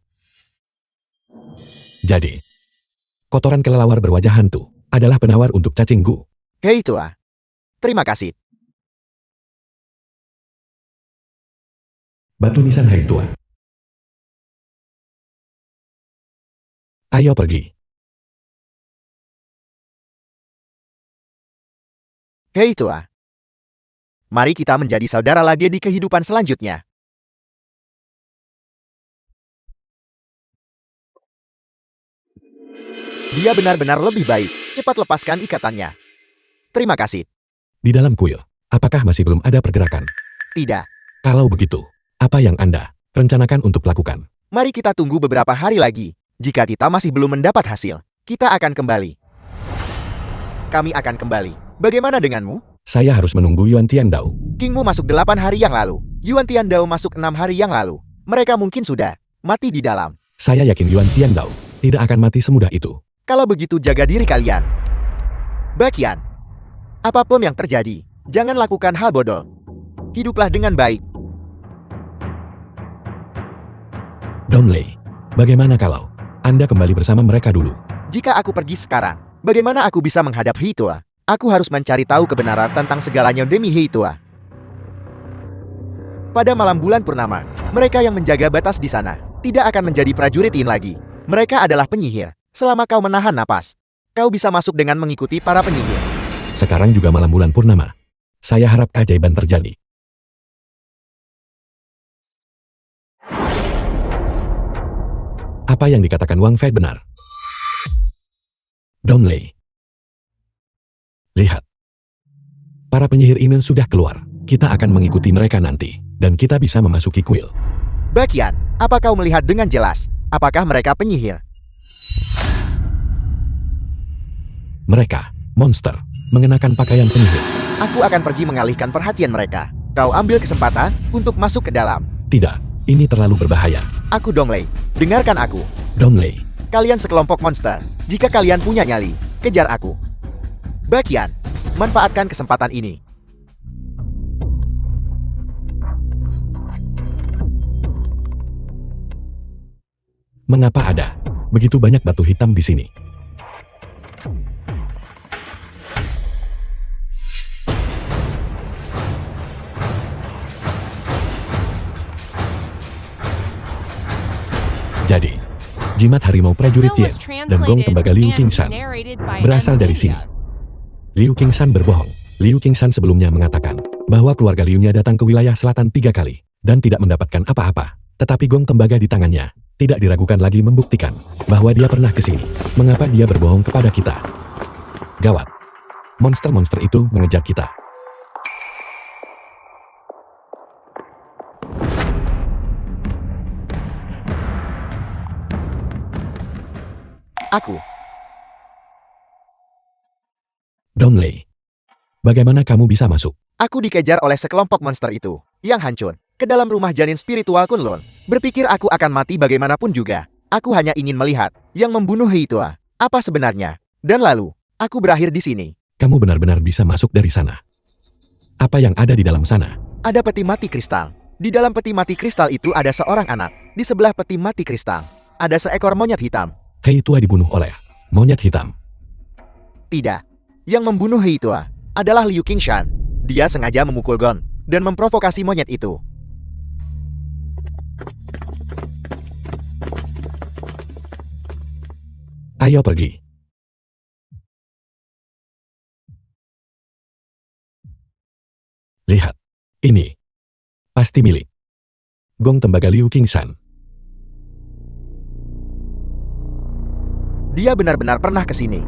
Jadi, kotoran kelelawar berwajah hantu adalah penawar untuk cacing gu. Hei tua. Terima kasih. Batu nisan Hei tua. Ayo pergi. Hei tua. Mari kita menjadi saudara lagi di kehidupan selanjutnya. Dia benar-benar lebih baik. Cepat lepaskan ikatannya. Terima kasih. Di dalam kuil, apakah masih belum ada pergerakan? Tidak. Kalau begitu, apa yang Anda rencanakan untuk lakukan? Mari kita tunggu beberapa hari lagi. Jika kita masih belum mendapat hasil, kita akan kembali. Kami akan kembali. Bagaimana denganmu? Saya harus menunggu Yuan Tiandao. Kingmu masuk 8 hari yang lalu. Yuan Tiandao masuk 6 hari yang lalu. Mereka mungkin sudah mati di dalam. Saya yakin Yuan Tiandao tidak akan mati semudah itu. Kalau begitu jaga diri kalian. Bakian. Apapun yang terjadi, jangan lakukan hal bodoh. Hiduplah dengan baik. Donley, bagaimana kalau Anda kembali bersama mereka dulu? Jika aku pergi sekarang, Bagaimana aku bisa menghadap Heitua? Aku harus mencari tahu kebenaran tentang segalanya demi Heitua. Pada malam bulan purnama, mereka yang menjaga batas di sana tidak akan menjadi prajurit Yin lagi. Mereka adalah penyihir. Selama kau menahan napas, kau bisa masuk dengan mengikuti para penyihir. Sekarang juga malam bulan purnama. Saya harap keajaiban terjadi. Apa yang dikatakan Wang Fei benar. Donglei. Lihat. Para penyihir ini sudah keluar. Kita akan mengikuti mereka nanti. Dan kita bisa memasuki kuil. Bakian, apa kau melihat dengan jelas? Apakah mereka penyihir? Mereka, monster, mengenakan pakaian penyihir. Aku akan pergi mengalihkan perhatian mereka. Kau ambil kesempatan untuk masuk ke dalam. Tidak, ini terlalu berbahaya. Aku Donglei. Dengarkan aku. Donglei. Kalian sekelompok monster. Jika kalian punya nyali, kejar aku. Bakian, manfaatkan kesempatan ini. Mengapa ada begitu banyak batu hitam di sini? Jadi, jimat harimau The prajurit film Yen was dan gong translated tembaga Liu and Qingsan narrated by berasal M. dari sini. Media. Liu Qingsan berbohong. Liu Qingsan sebelumnya mengatakan bahwa keluarga Liunya datang ke wilayah selatan 3 kali dan tidak mendapatkan apa-apa. Tetapi gong tembaga di tangannya tidak diragukan lagi membuktikan bahwa dia pernah ke sini. Mengapa dia berbohong kepada kita? Gawat. Monster-monster itu mengejar kita. Aku. Donglei. Bagaimana kamu bisa masuk? Aku dikejar oleh sekelompok monster itu, yang hancur, ke dalam rumah janin spiritual Kunlun. Berpikir aku akan mati bagaimanapun juga. Aku hanya ingin melihat yang membunuh Heitua. Apa sebenarnya? Dan lalu, aku berakhir di sini. Kamu benar-benar bisa masuk dari sana. Apa yang ada di dalam sana? Ada peti mati kristal. Di dalam peti mati kristal itu ada seorang anak. Di sebelah peti mati kristal, ada seekor monyet hitam. Heitua dibunuh oleh monyet hitam. Tidak. Yang membunuh Heitua adalah Liu Qingshan. Dia sengaja memukul Gon dan memprovokasi monyet itu. Ayo pergi. Lihat. Ini. Pasti milik gong tembaga Liu Qingshan. Dia benar-benar pernah ke sini.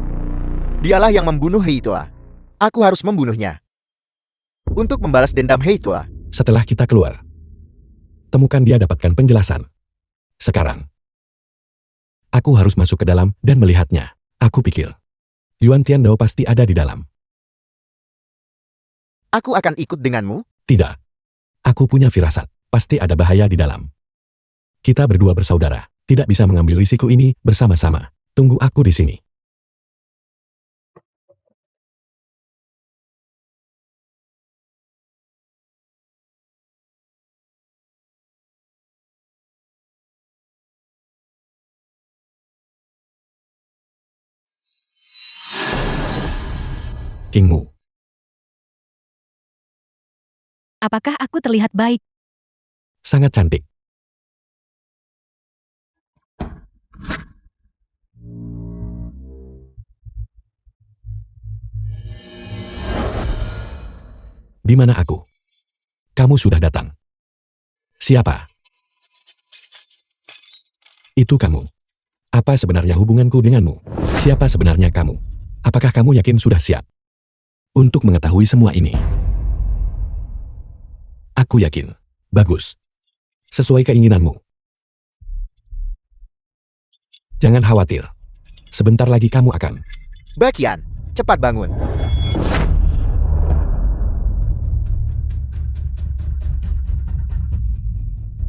Dialah yang membunuh Heitua. Aku harus membunuhnya. Untuk membalas dendam Heitua. Setelah kita keluar, temukan dia, dapatkan penjelasan. Sekarang, aku harus masuk ke dalam dan melihatnya. Aku pikir Yuan Tiandao pasti ada di dalam. Aku akan ikut denganmu. Tidak. Aku punya firasat. Pasti ada bahaya di dalam. Kita berdua bersaudara. Tidak bisa mengambil risiko ini bersama-sama. Tunggu aku di sini. Kingmu. Apakah aku terlihat baik? Sangat cantik. Di mana aku? Kamu sudah datang. Siapa? Itu kamu. Apa sebenarnya hubunganku denganmu? Siapa sebenarnya kamu? Apakah kamu yakin sudah siap untuk mengetahui semua ini? Aku yakin. Bagus. Sesuai keinginanmu. Jangan khawatir. Sebentar lagi kamu akan. Bakian, cepat bangun.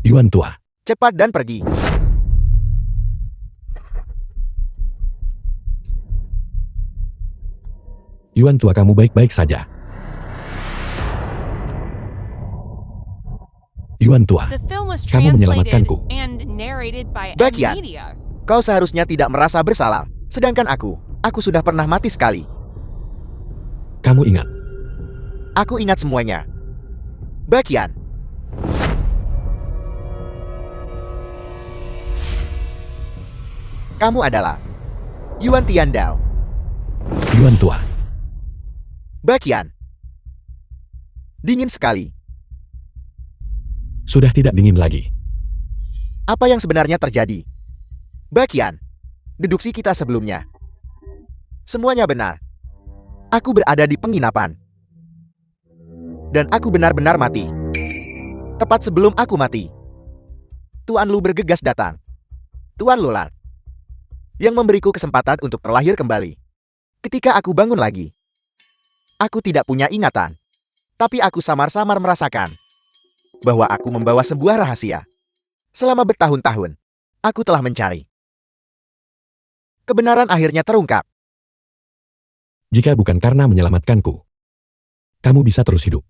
Yuan tua. Cepat dan pergi. Yuan tua, kamu baik-baik saja. Yuan tua, The film was kamu translated menyelamatkanku. and narrated by M. Bakian. Media. Kau seharusnya tidak merasa bersalah. Sedangkan aku Aku sudah pernah mati sekali. Kamu ingat? Aku ingat semuanya. Bakian. Kamu adalah Yuan Tiandao. Yuan tua. Bakian. Dingin sekali. Sudah tidak dingin lagi. Apa yang sebenarnya terjadi? Bakian. Deduksi kita sebelumnya. Semuanya benar. Aku berada di penginapan. Dan aku benar-benar mati. Tepat sebelum aku mati. Tuan Lu bergegas datang. Tuan Lulan. Yang memberiku kesempatan untuk terlahir kembali. Ketika aku bangun lagi. Aku tidak punya ingatan. Tapi aku samar-samar merasakan bahwa aku membawa sebuah rahasia. Selama bertahun-tahun, aku telah mencari. Kebenaran akhirnya terungkap. Jika bukan karena menyelamatkanku, kamu bisa terus hidup.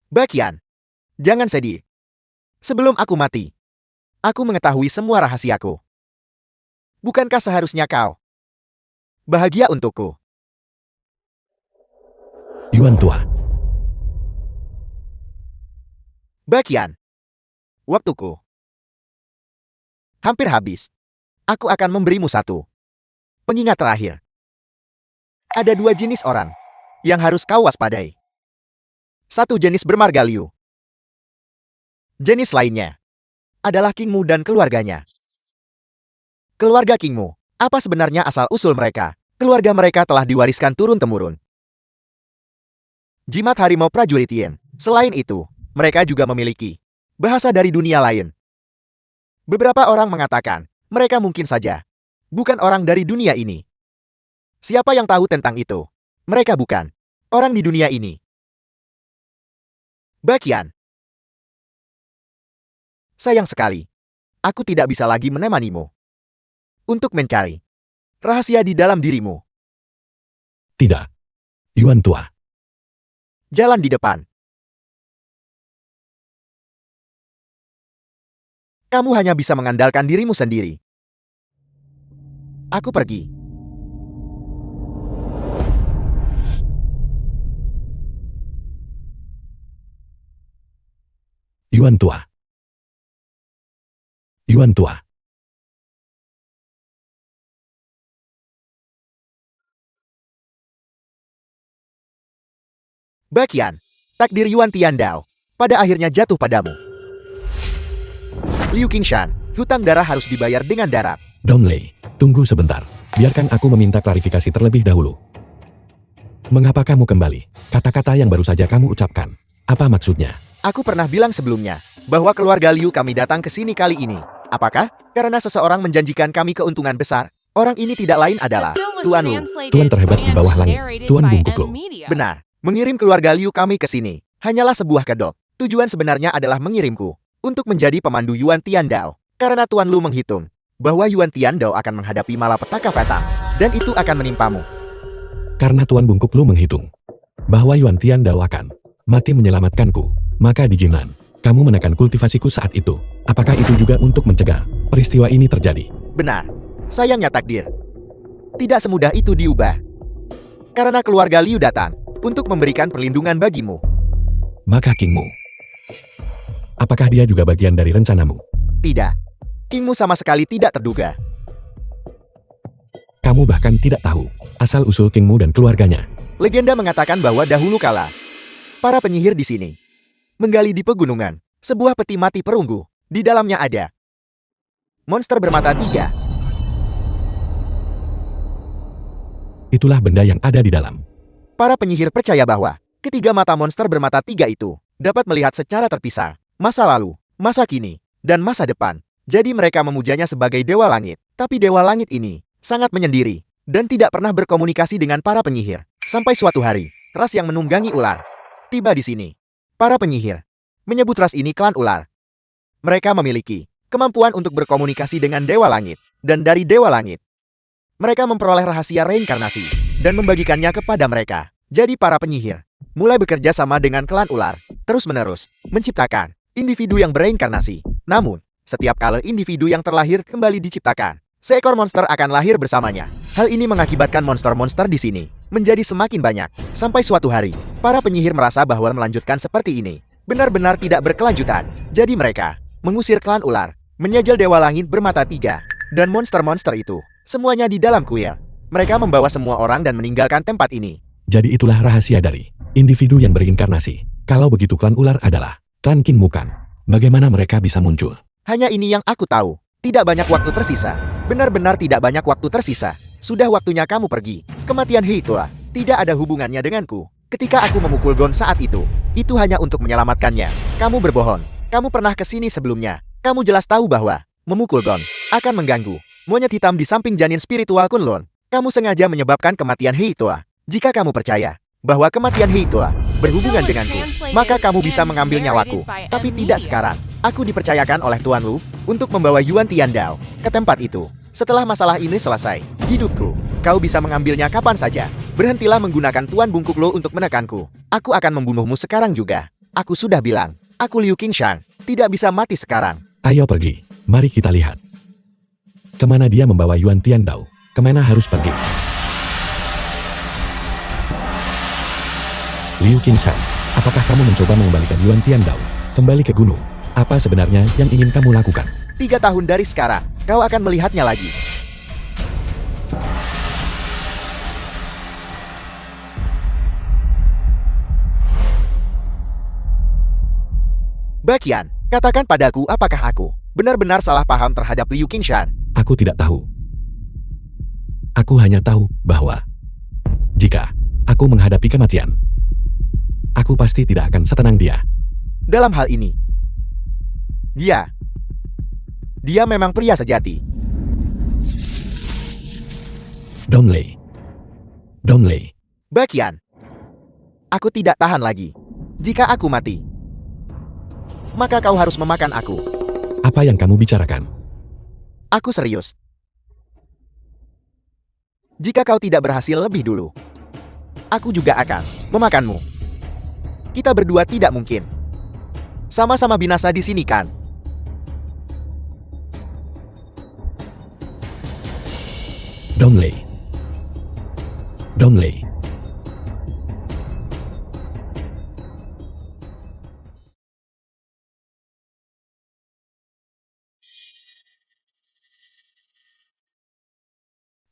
Bakian, jangan sedih. Sebelum aku mati, aku mengetahui semua rahasiaku. Bukankah seharusnya kau bahagia untukku? Yuan tua. Bakian, waktuku hampir habis. Aku akan memberimu satu pengingat terakhir. Ada dua jenis orang yang harus kau waspadai. Satu jenis bermarga Liu. Jenis lainnya adalah Kingmu dan keluarganya. Keluarga Kingmu, apa sebenarnya asal-usul mereka? Keluarga mereka telah diwariskan turun-temurun. Jimat harimau prajurit Yin. Selain itu, mereka juga memiliki bahasa dari dunia lain. Beberapa orang mengatakan, mereka mungkin saja bukan orang dari dunia ini. Siapa yang tahu tentang itu? Mereka bukan orang di dunia ini. Bakian. Sayang sekali, aku tidak bisa lagi menemanimu untuk mencari rahasia di dalam dirimu. Tidak. Yuan tua. Jalan di depan. Kamu hanya bisa mengandalkan dirimu sendiri. Aku pergi. Yuan tua. Yuan tua. Bakian, takdir Yuan Tiandao pada akhirnya jatuh padamu. Liu Qingshan, hutang darah harus dibayar dengan darah. Donglei, tunggu sebentar. Biarkan aku meminta klarifikasi terlebih dahulu. Mengapa kamu kembali? Kata-kata yang baru saja kamu ucapkan. Apa maksudnya? Aku pernah bilang sebelumnya bahwa keluarga Liu kami datang ke sini kali ini. Apakah? Karena seseorang menjanjikan kami keuntungan besar. Orang ini tidak lain adalah The film was Tuan Lu. translated Tuan terhebat di and bawah langit. narrated Tuan by Bungkuk Lo. M Media. Benar, mengirim keluarga Liu kami ke sini hanyalah sebuah kedok. Tujuan sebenarnya adalah mengirimku untuk menjadi pemandu Yuan Tiandao. Karena Tuan Lu menghitung bahwa Yuan Tiandao akan menghadapi malapetaka fatal dan itu akan menimpamu. Karena Tuan Bungkuk Lu menghitung bahwa Yuan Tiandao akan mati menyelamatkanku, maka di Jinan, kamu menekan kultivasiku saat itu. Apakah itu juga untuk mencegah peristiwa ini terjadi? Benar, sayangnya takdir tidak semudah itu diubah. Karena keluarga Liu datang untuk memberikan perlindungan bagimu. Maka Kingmu, apakah dia juga bagian dari rencanamu? Tidak, Kingmu sama sekali tidak terduga. Kamu bahkan tidak tahu asal-usul Kingmu dan keluarganya. Legenda mengatakan bahwa dahulu kala, para penyihir di sini menggali di pegunungan sebuah peti mati perunggu. Di dalamnya ada monster bermata 3. Itulah benda yang ada di dalam. Para penyihir percaya bahwa ketiga mata monster bermata 3 itu dapat melihat secara terpisah masa lalu, masa kini, dan masa depan. Jadi mereka memujanya sebagai dewa langit. Tapi dewa langit ini sangat menyendiri dan tidak pernah berkomunikasi dengan para penyihir. Sampai suatu hari, ras yang menunggangi ular tiba di sini. Para penyihir menyebut ras ini klan ular. Mereka memiliki kemampuan untuk berkomunikasi dengan dewa langit. Dan dari dewa langit, mereka memperoleh rahasia reinkarnasi dan membagikannya kepada mereka. Jadi para penyihir mulai bekerja sama dengan klan ular, terus-menerus menciptakan individu yang bereinkarnasi. Namun, setiap kali individu yang terlahir kembali diciptakan, seekor monster akan lahir bersamanya. Hal ini mengakibatkan monster-monster di sini menjadi semakin banyak. Sampai suatu hari, para penyihir merasa bahwa melanjutkan seperti ini benar-benar tidak berkelanjutan. Jadi mereka mengusir klan ular, menyegel Dewa Langit bermata 3, dan monster-monster itu semuanya di dalam kuil. Mereka membawa semua orang dan meninggalkan tempat ini. Jadi itulah rahasia dari individu yang berinkarnasi. Kalau begitu klan ular adalah klan King Mukan. Bagaimana mereka bisa muncul? Hanya ini yang aku tahu. Tidak banyak waktu tersisa. Benar-benar tidak banyak waktu tersisa. Sudah waktunya kamu pergi. Kematian Heitua tidak ada hubungannya denganku. Ketika aku memukul Gon saat itu hanya untuk menyelamatkannya. Kamu berbohong. Kamu pernah ke sini sebelumnya. Kamu jelas tahu bahwa memukul Gon akan mengganggu monyet hitam di samping janin spiritual Kunlun. Kamu sengaja menyebabkan kematian Heitua. Jika kamu percaya bahwa kematian Heitua berhubungan denganku, maka kamu bisa mengambil nyawaku. Tapi tidak sekarang. Aku dipercayakan oleh Tuan Lu untuk membawa Yuan Tiandao ke tempat itu. Setelah masalah ini selesai, hidupku, kau bisa mengambilnya kapan saja. Berhentilah menggunakan Tuan Bungkuk Lu untuk menekanku. Aku akan membunuhmu sekarang juga. Aku sudah bilang, aku Liu Qingshan, tidak bisa mati sekarang. Ayo pergi. Mari kita lihat. Kemana dia membawa Yuan Tiandao? Kemana harus pergi? Liu Qingshan, apakah kamu mencoba mengembalikan Yuan Tiandao kembali ke gunung? Apa sebenarnya yang ingin kamu lakukan? 3 tahun dari sekarang, kau akan melihatnya lagi. Bakian, katakan padaku apakah aku benar-benar salah paham terhadap Liu Qingshan? Aku tidak tahu. Aku hanya tahu bahwa jika aku menghadapi kematian, aku pasti tidak akan setenang dia. Dalam hal ini, dia memang pria sejati. Donglei. Bakian, aku tidak tahan lagi. Jika aku mati, maka kau harus memakan aku. Apa yang kamu bicarakan? Aku serius. Jika kau tidak berhasil lebih dulu, aku juga akan memakanmu. Kita berdua tidak mungkin sama-sama binasa di sini, kan? Donglei.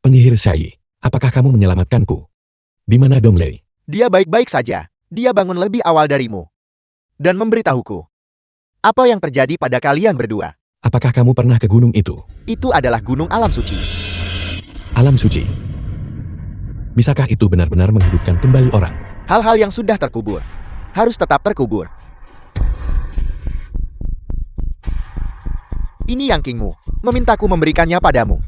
Penyihir Sai, apakah kamu menyelamatkanku? Di mana Donglei? Dia baik-baik saja. Dia bangun lebih awal darimu dan memberitahuku apa yang terjadi pada kalian berdua. Apakah kamu pernah ke gunung itu? Itu adalah gunung alam suci. Alam suci. Bisakah itu benar-benar menghidupkan kembali orang? Hal-hal yang sudah terkubur harus tetap terkubur. Ini yang Kingmu memintaku memberikannya padamu.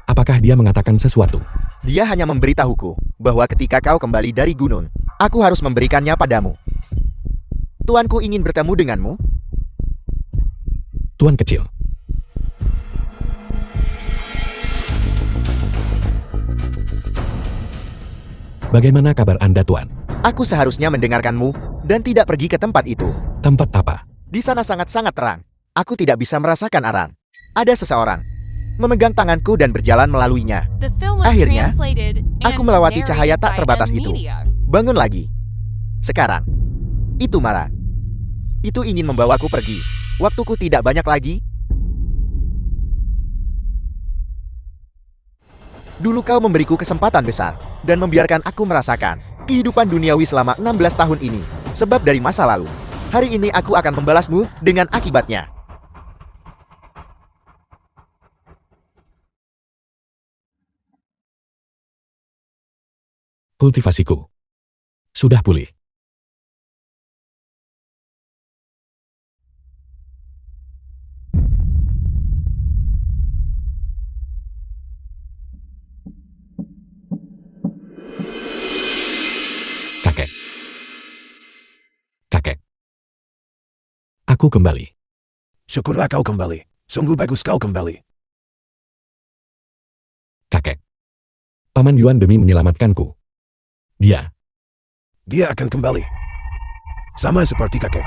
Apakah dia mengatakan sesuatu? Dia hanya memberitahuku bahwa ketika kau kembali dari gunung, aku harus memberikannya padamu. Tuanku ingin bertemu denganmu. Tuan kecil. Bagaimana kabar Anda, Tuan? Aku seharusnya mendengarkanmu dan tidak pergi ke tempat itu. Tempat apa? Di sana sangat-sangat terang. Aku tidak bisa merasakan arang. Ada seseorang memegang tanganku dan berjalan melaluinya. The film was Akhirnya, translated aku and melewati narrated cahaya tak by terbatas M itu. Media. Bangun lagi. Sekarang. Itu Mara. Itu ingin membawaku pergi. Waktuku tidak banyak lagi. Dulu kau memberiku kesempatan besar dan membiarkan aku merasakan kehidupan duniawi selama 16 tahun ini. Sebab dari masa lalu, hari ini aku akan membalasmu dengan akibatnya. Kultivasiku sudah pulih. Kakek. Aku kembali. Syukurlah kau kembali. Sungguh bagus kau kembali. Kakek. Paman Yuan demi menyelamatkanku. Dia akan kembali. Sama seperti kakek.